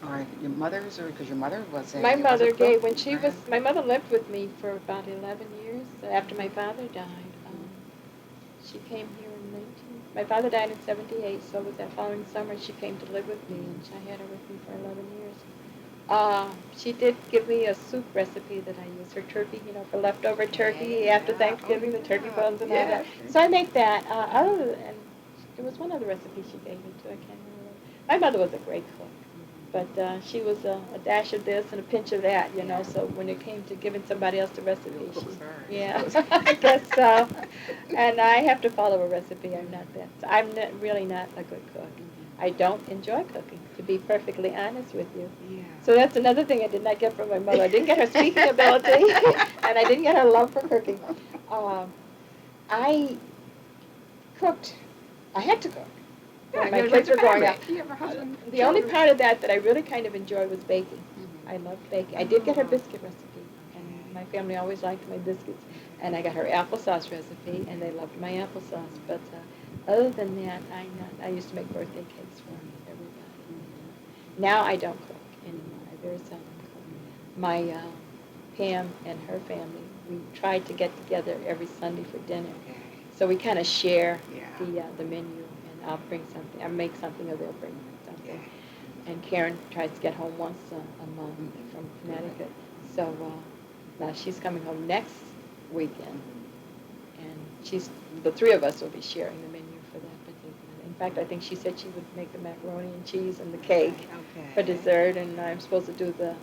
Or your mother's, or because your mother was a... My mother was a gave, cook, when she right? was, my mother lived with me for about 11 years after my father died. She came here in my father died in 78, so it was that following summer she came to live with me, and I had her with me for 11 years. She did give me a soup recipe that I use for turkey, for leftover turkey after Thanksgiving, the turkey bones and all that. So I make that. And there was one other recipe she gave me too, I can't remember. My mother was a great cook. But she was a dash of this and a pinch of that, so when it came to giving somebody else the recipe, I guess so. And I have to follow a recipe. I'm really not a good cook. I don't enjoy cooking, to be perfectly honest with you. Yeah. So that's another thing I did not get from my mother. I didn't get her speaking ability, and I didn't get her love for cooking. I cooked. I had to cook. When my kids were growing up. The only part of that I really kind of enjoyed was baking. I loved baking. I did get her biscuit recipe, and my family always liked my biscuits. And I got her applesauce recipe, and they loved my applesauce. But other than that, I used to make birthday cakes for everybody. Now I don't cook anymore. I very seldom cook. My Pam and her family, we tried to get together every Sunday for dinner. So we kind of share the menu. I'll bring something. I make something, or they'll bring something. And Karen tries to get home once a month from Connecticut. So now she's coming home next weekend, and the three of us will be sharing the menu for that particular. In fact, I think she said she would make the macaroni and cheese and the cake for dessert, and I'm supposed to do the.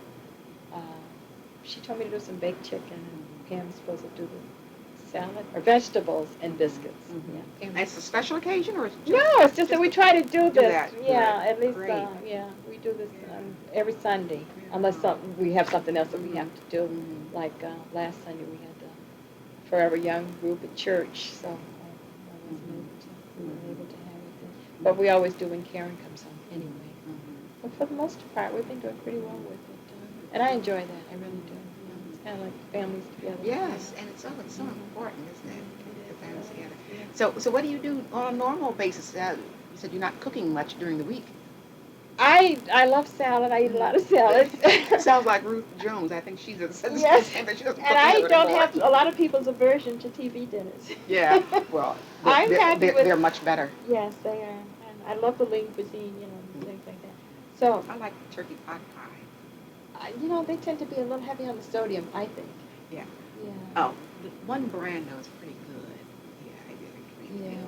She told me to do some baked chicken, and Pam's supposed to do the salad or vegetables and biscuits. And that's a special occasion, or no? It's just that we try to do this. That. At least we do this every Sunday, unless we have something else that we have to do. Like last Sunday we had the Forever Young group at church, so we weren't able to have it then. But we always do when Karen comes home anyway. But for the most part, we've been doing pretty well with it, and I enjoy that. I really do. It's kind of like families together. Yes, and it's so important, isn't it? The families together. So what do you do on a normal basis? You said you're not cooking much during the week. I love salad. I eat a lot of salad. Sounds like Ruth Jones. I think she's the yes. same, but she doesn't cook and I anymore. don't have a lot of people's aversion to TV dinners. Yeah, well, I'm happy with. They're much better. Yes, they are. And I love the lean cuisine, things like that. So I like turkey pot pie. They tend to be a little heavy on the sodium, I think. Yeah. Yeah. Oh, one brand though is pretty good. Yeah, I did agree. Yeah.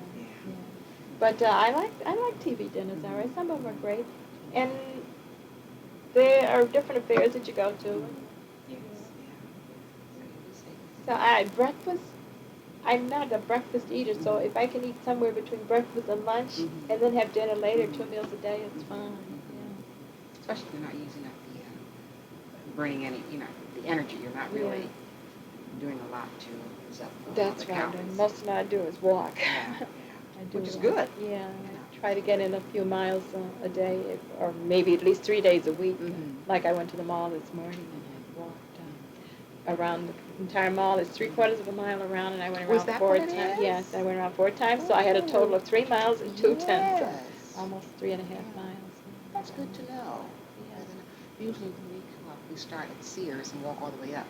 But I like TV dinners. All right, some of them are great, and there are different affairs that you go to. Yes. So breakfast. I'm not a breakfast eater, so if I can eat somewhere between breakfast and lunch, and then have dinner later, 2 meals a day, it's fine. Yeah. Especially if you're not using up burning any, the energy. You're not really doing a lot to up. That's right. And most of what I do is walk. Yeah. I do Which is walk. good. Yeah. I try to get in a few miles a day, or maybe at least 3 days a week. Like I went to the mall this morning and walked around the entire mall. It's 3/4 of a mile around, and I went around 4 times. Yes, I went around 4 times, so I had a total of 3 miles and 2 tenths, so almost 3.5 miles. That's good to know. Usually we start at Sears and walk all the way up.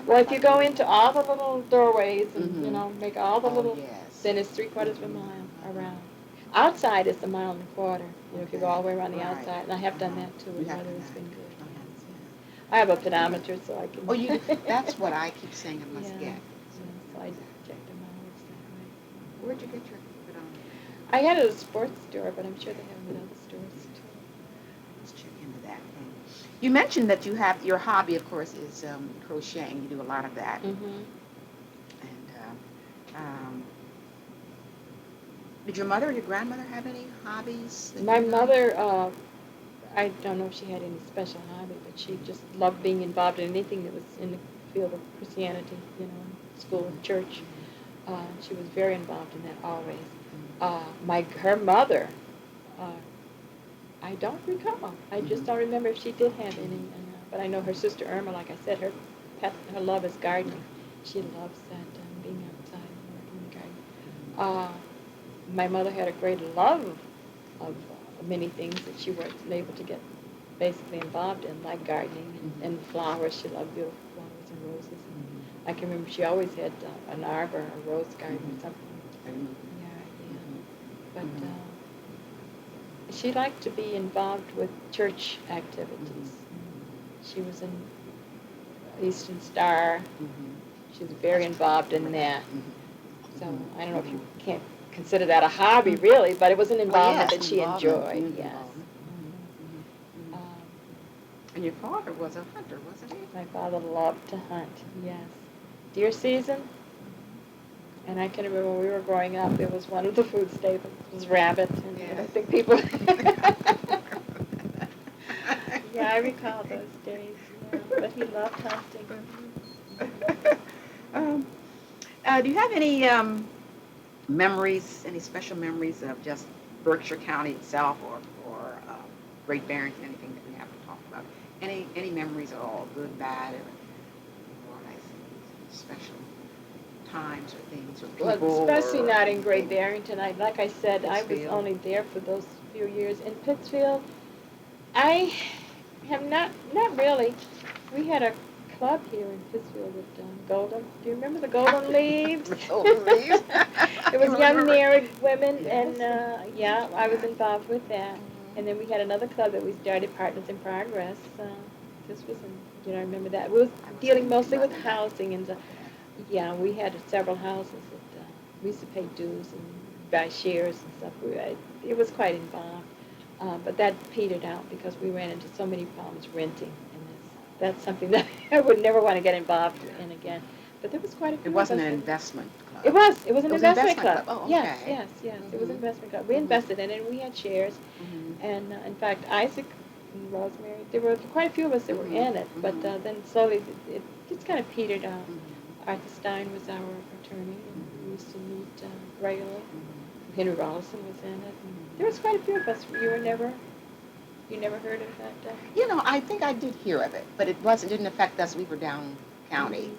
Well, if you go into all the little doorways and make all the little, then it's 3/4 of a mile around. Outside it's 1.25 miles. If you go all the way around the outside, and I have done that too. And weather has been good. I have a pedometer, so I can. Oh, you? That's what I keep saying I must get. So I check the mileage that way. Where'd you get your pedometer? I had it at a sports store, but I'm sure they have it at other stores too. Let's check into that. You mentioned that you have your hobby, of course, is crocheting. You do a lot of that. And did your mother or your grandmother have any hobbies? My mother I don't know if she had any special hobby, but she just loved being involved in anything that was in the field of Christianity, you know, school, church. She was very involved in that always. Her mother, I don't recall. I just don't remember if she did have any. But I know her sister Irma, like I said, her love is gardening. She loves that, being outside and working in the garden. My mother had a great love of many things that she wasn't able to get basically involved in, like gardening and flowers. She loved beautiful flowers and roses. And I can remember she always had an arbor, a rose garden or something. But she liked to be involved with church activities. She was in Eastern Star. She was very involved in that. So I don't know if you can't consider that a hobby, really, but it was an involvement that she enjoyed. Yes. And your father was a hunter, wasn't he? My father loved to hunt. Yes. Deer season. And I can remember when we were growing up, there was one of the food staples was rabbit, and I think people. Yeah, I recall those days. Yeah, but he loved hunting. Do you have any memories, any special memories of just Berkshire County itself, or Great Barrington? Anything that we have to talk about? Any memories at all, good, bad, or nice, special times or things or people? Well, especially not in Great Barrington. Like I said, I was only there for those few years. In Pittsfield, I have not really. We had a club here in Pittsfield with Golden. Do you remember the Golden Leaves? Golden Leaves. It was young married women, and I was involved with that. And then we had another club that we started, Partners in Progress. This was, I remember that. We was dealing mostly with housing, and we had several houses that we used to pay dues and buy shares and stuff. It was quite involved, but that petered out because we ran into so many problems renting, and that's something that I would never want to get involved in again. But there was quite a few. It wasn't an investment club. It was an investment club. Oh, okay. Yes. It was an investment club. We invested in it, and we had shares. And in fact, Isaac and Rosemary, there were quite a few of us that were in it, but then slowly it just kind of petered out. Arthur Stein was our attorney, and we used to meet regularly. Henry Rollison was in it. And there was quite a few of us. You never heard of that? I think I did hear of it, but it didn't affect us. We were down county.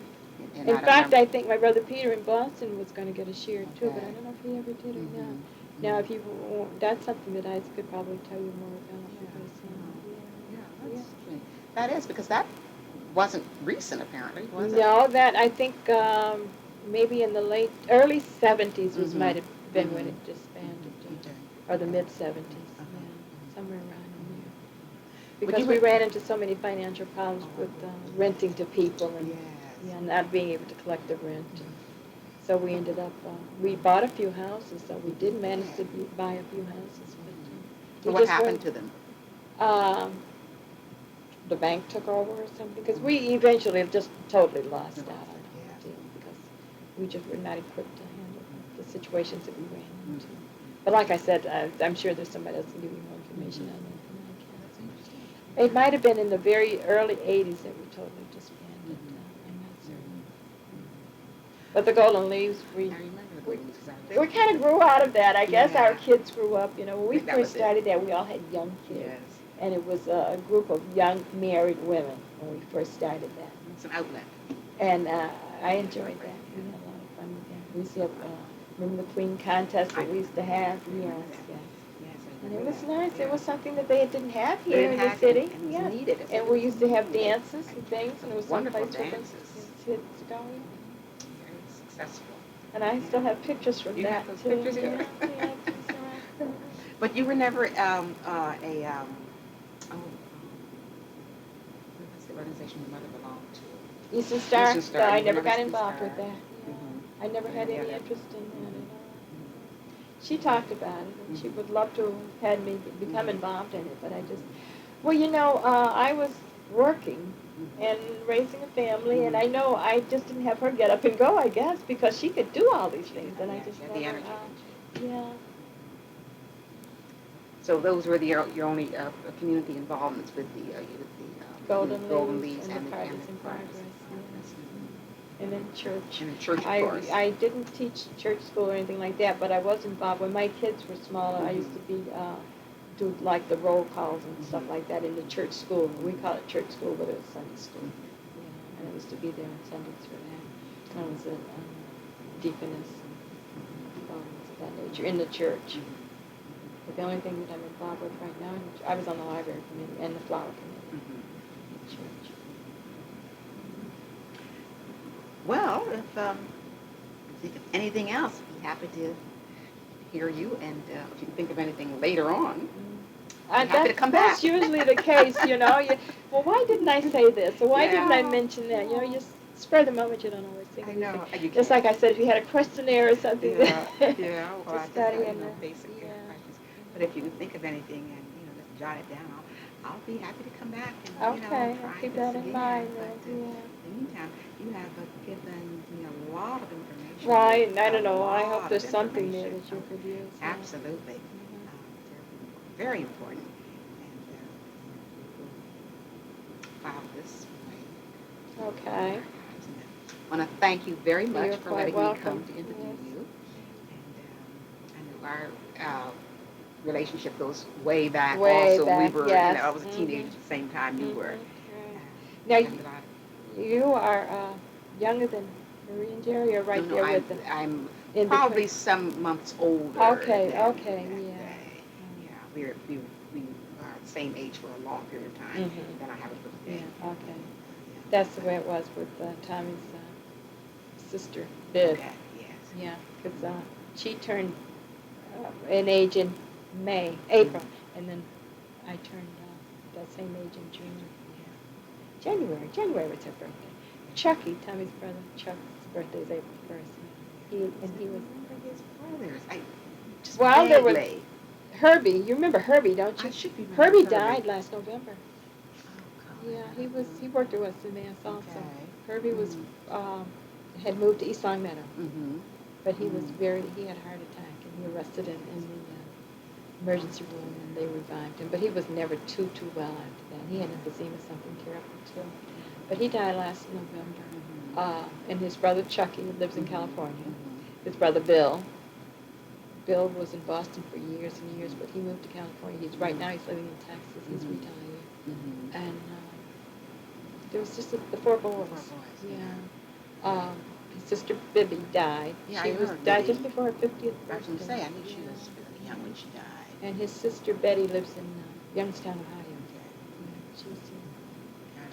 In fact, I think my brother Peter in Boston was going to get a share too, but I don't know if he ever did or not. Now, if you that's something that I could probably tell you more about. That is, because that wasn't recent, apparently, was it? No, that I think maybe in the early 70s might have been when it disbanded, or the mid 70s, somewhere around in there. Because we ran into so many financial problems with renting to people and not being able to collect the rent. So we ended up, we bought a few houses, so we did manage to buy a few houses. But what happened to them? The bank took over or something, because we eventually just totally lost out on the deal, because we just were not equipped to handle the situations that we ran into. But like I said, I'm sure there's somebody else who can give you more information on that than I can. That's interesting. It might have been in the very early 80s that we totally disbanded. I'm not certain. But the Golden Leaves, we kind of grew out of that. I guess our kids grew up. When we first started that, we all had young kids. Yes. And it was a group of young married women when we first started that. It's an outlet. And I enjoyed that. We had a lot of fun with that. We used to have, remember the Queen contest that we used to have? Yes. And it was nice. It was something that they didn't have here in the city. And it was needed. And we used to have dances and things, and it was wonderful someplace for kids to go. Very successful. And I still have pictures from that. Have those pictures here? But you were never what's the organization your mother belonged to? Eastern Star. So I never got involved with that. I never had any interest in that at all. She talked about it, and she would love to have had me become involved in it, but I just, I was working and raising a family, and I know I just didn't have her get up and go, I guess, because she could do all these things, and I just never, So those were your only community involvements with the Golden Leaves and the and Parties in Progress. Yes. And then church. And the church, of course. I didn't teach church school or anything like that, but I was involved. When my kids were smaller, I used to be do like the roll calls and stuff like that in the church school. We call it church school, but it was Sunday school. Yeah, and I used to be there on Sundays for that. I was a deaconess and things of that nature in the church. But the only thing that I'm involved with right now, I was on the library committee and the flower committee. Church. Well, if think of anything else, I'd be happy to hear you. And if you think of anything later on, I'm happy to come back. That's usually the case, you know. Well, why didn't I say this? Or why didn't I Yeah. mention that? You know, you just spur the moment. You don't always think of I know. anything. You Just can't. like I said, if you had a questionnaire or something Yeah. to Well, I study just, and basic yeah. questions. But if you think of anything and just jot it down, I'll be happy to come back and Okay, try I'll keep this that in again. mind. But Yeah. in the meantime, you have given me a lot of information. Right, I don't A know. I hope lot there's of something there that information. you could use. Yeah. Absolutely. They're very important. And we'll file this way. Okay. I want to thank you very much You're for quite letting me welcome. come to interview Yes. you. And I know our relationship goes way back. Way also, back, we were, yes. I was a teenager at the same time you were. Right. Now, And, you are younger than Marie and Jerry, or right no, there with them? I'm In probably between? some months older. Okay, than okay, that yeah. day. Yeah, we are the same age for a long period of time. Then I have a birthday. Yeah, okay. That's the way it was with Tommy's sister, Viv. Okay, yes. Yeah, because she turned an age in April, and then I turned that same age in June. Yeah. January was her birthday. Chucky, Tommy's brother, Chuck's birthday is April 1st. He was. His brothers. Just Well, there was vaguely. Herbie. You remember Herbie, don't you? I should be Herbie died last November. Oh, Yeah, he worked with us in Mass also. Okay. Herbie was had moved to East Long Meadow, Mm-hmm. but he had a heart attack, and he arrested in the emergency room, and they revived him. But he was never too well after that. He had emphysema, something terrible too. But he died last November. And his brother Chucky lives in California. His brother Bill was in Boston for years and years, but he moved to California. Right now he's living in Texas. He's retired. And there was just the four boys. Yeah. His sister Bibby died. Yeah, She I heard died Bibby. just before her 50th birthday. I was going to say, I knew she was really young when she died. And his sister Betty lives in Youngstown, Ohio. Yeah, she was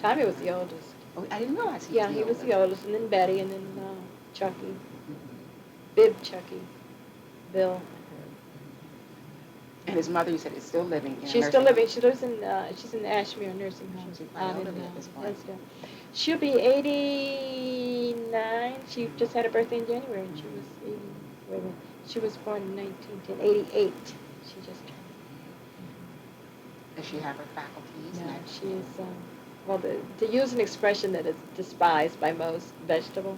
Tommy was the oldest. Oh, I didn't realize he Yeah, he was the oldest, and then Betty, and then Chucky, Bib Chucky, Bill. And his mother, you said, is still living in a She's still nursing living. home. She lives in she's in the Ashmere nursing home. She's quite elderly at this point. Hillsdale. She'll be 89. She just had a birthday in January, and she was 80. Wait a minute. She was born in 1988. She just turned. Does she have her faculties? No, she is. Well, to use an expression that is despised by most, vegetable.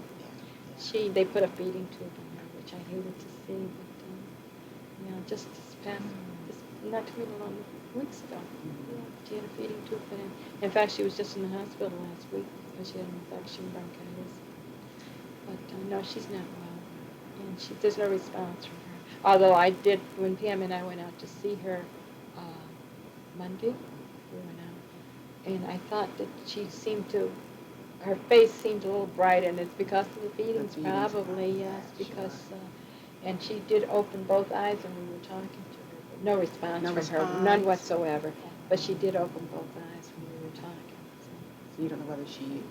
They put a feeding tube in her, which I hated to see, but just not too many long weeks ago. Yeah, she had a feeding tube put in. In fact, she was just in the hospital last week because she had an infection, bronchitis. But no, she's not well, and there's no response from her. Although I did, when Pam and I went out to see her Monday, we went out, and I thought that her face seemed a little brighter, and it's because of the feedings, probably, yes, because, and she did open both eyes when we were talking to her, but no response from her, none whatsoever, but she did open both eyes when we were talking. So you don't know whether she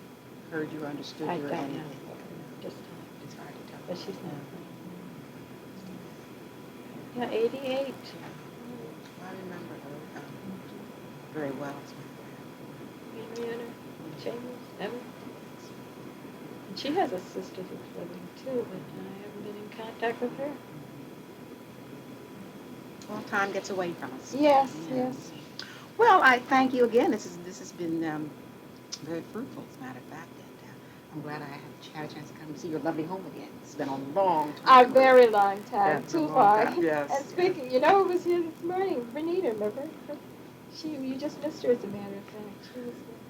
heard you or understood I you or don't anything? know, just It's hard to tell. but she's not. Yeah, 88. I remember her very well. Henrietta, James, Evan. And she has a sister who's living too, but I haven't been in contact with her. Well, time gets away from us. Yes, yes. Well, I thank you again. This has been very fruitful, as a matter of fact. And I'm glad I had a chance to come and see your lovely home again. It's been a long time. A very long time, That's a too long far. time, yes, And speaking, you know, who was here this morning? Renita, remember? You just missed her, as a matter of fact. She was here.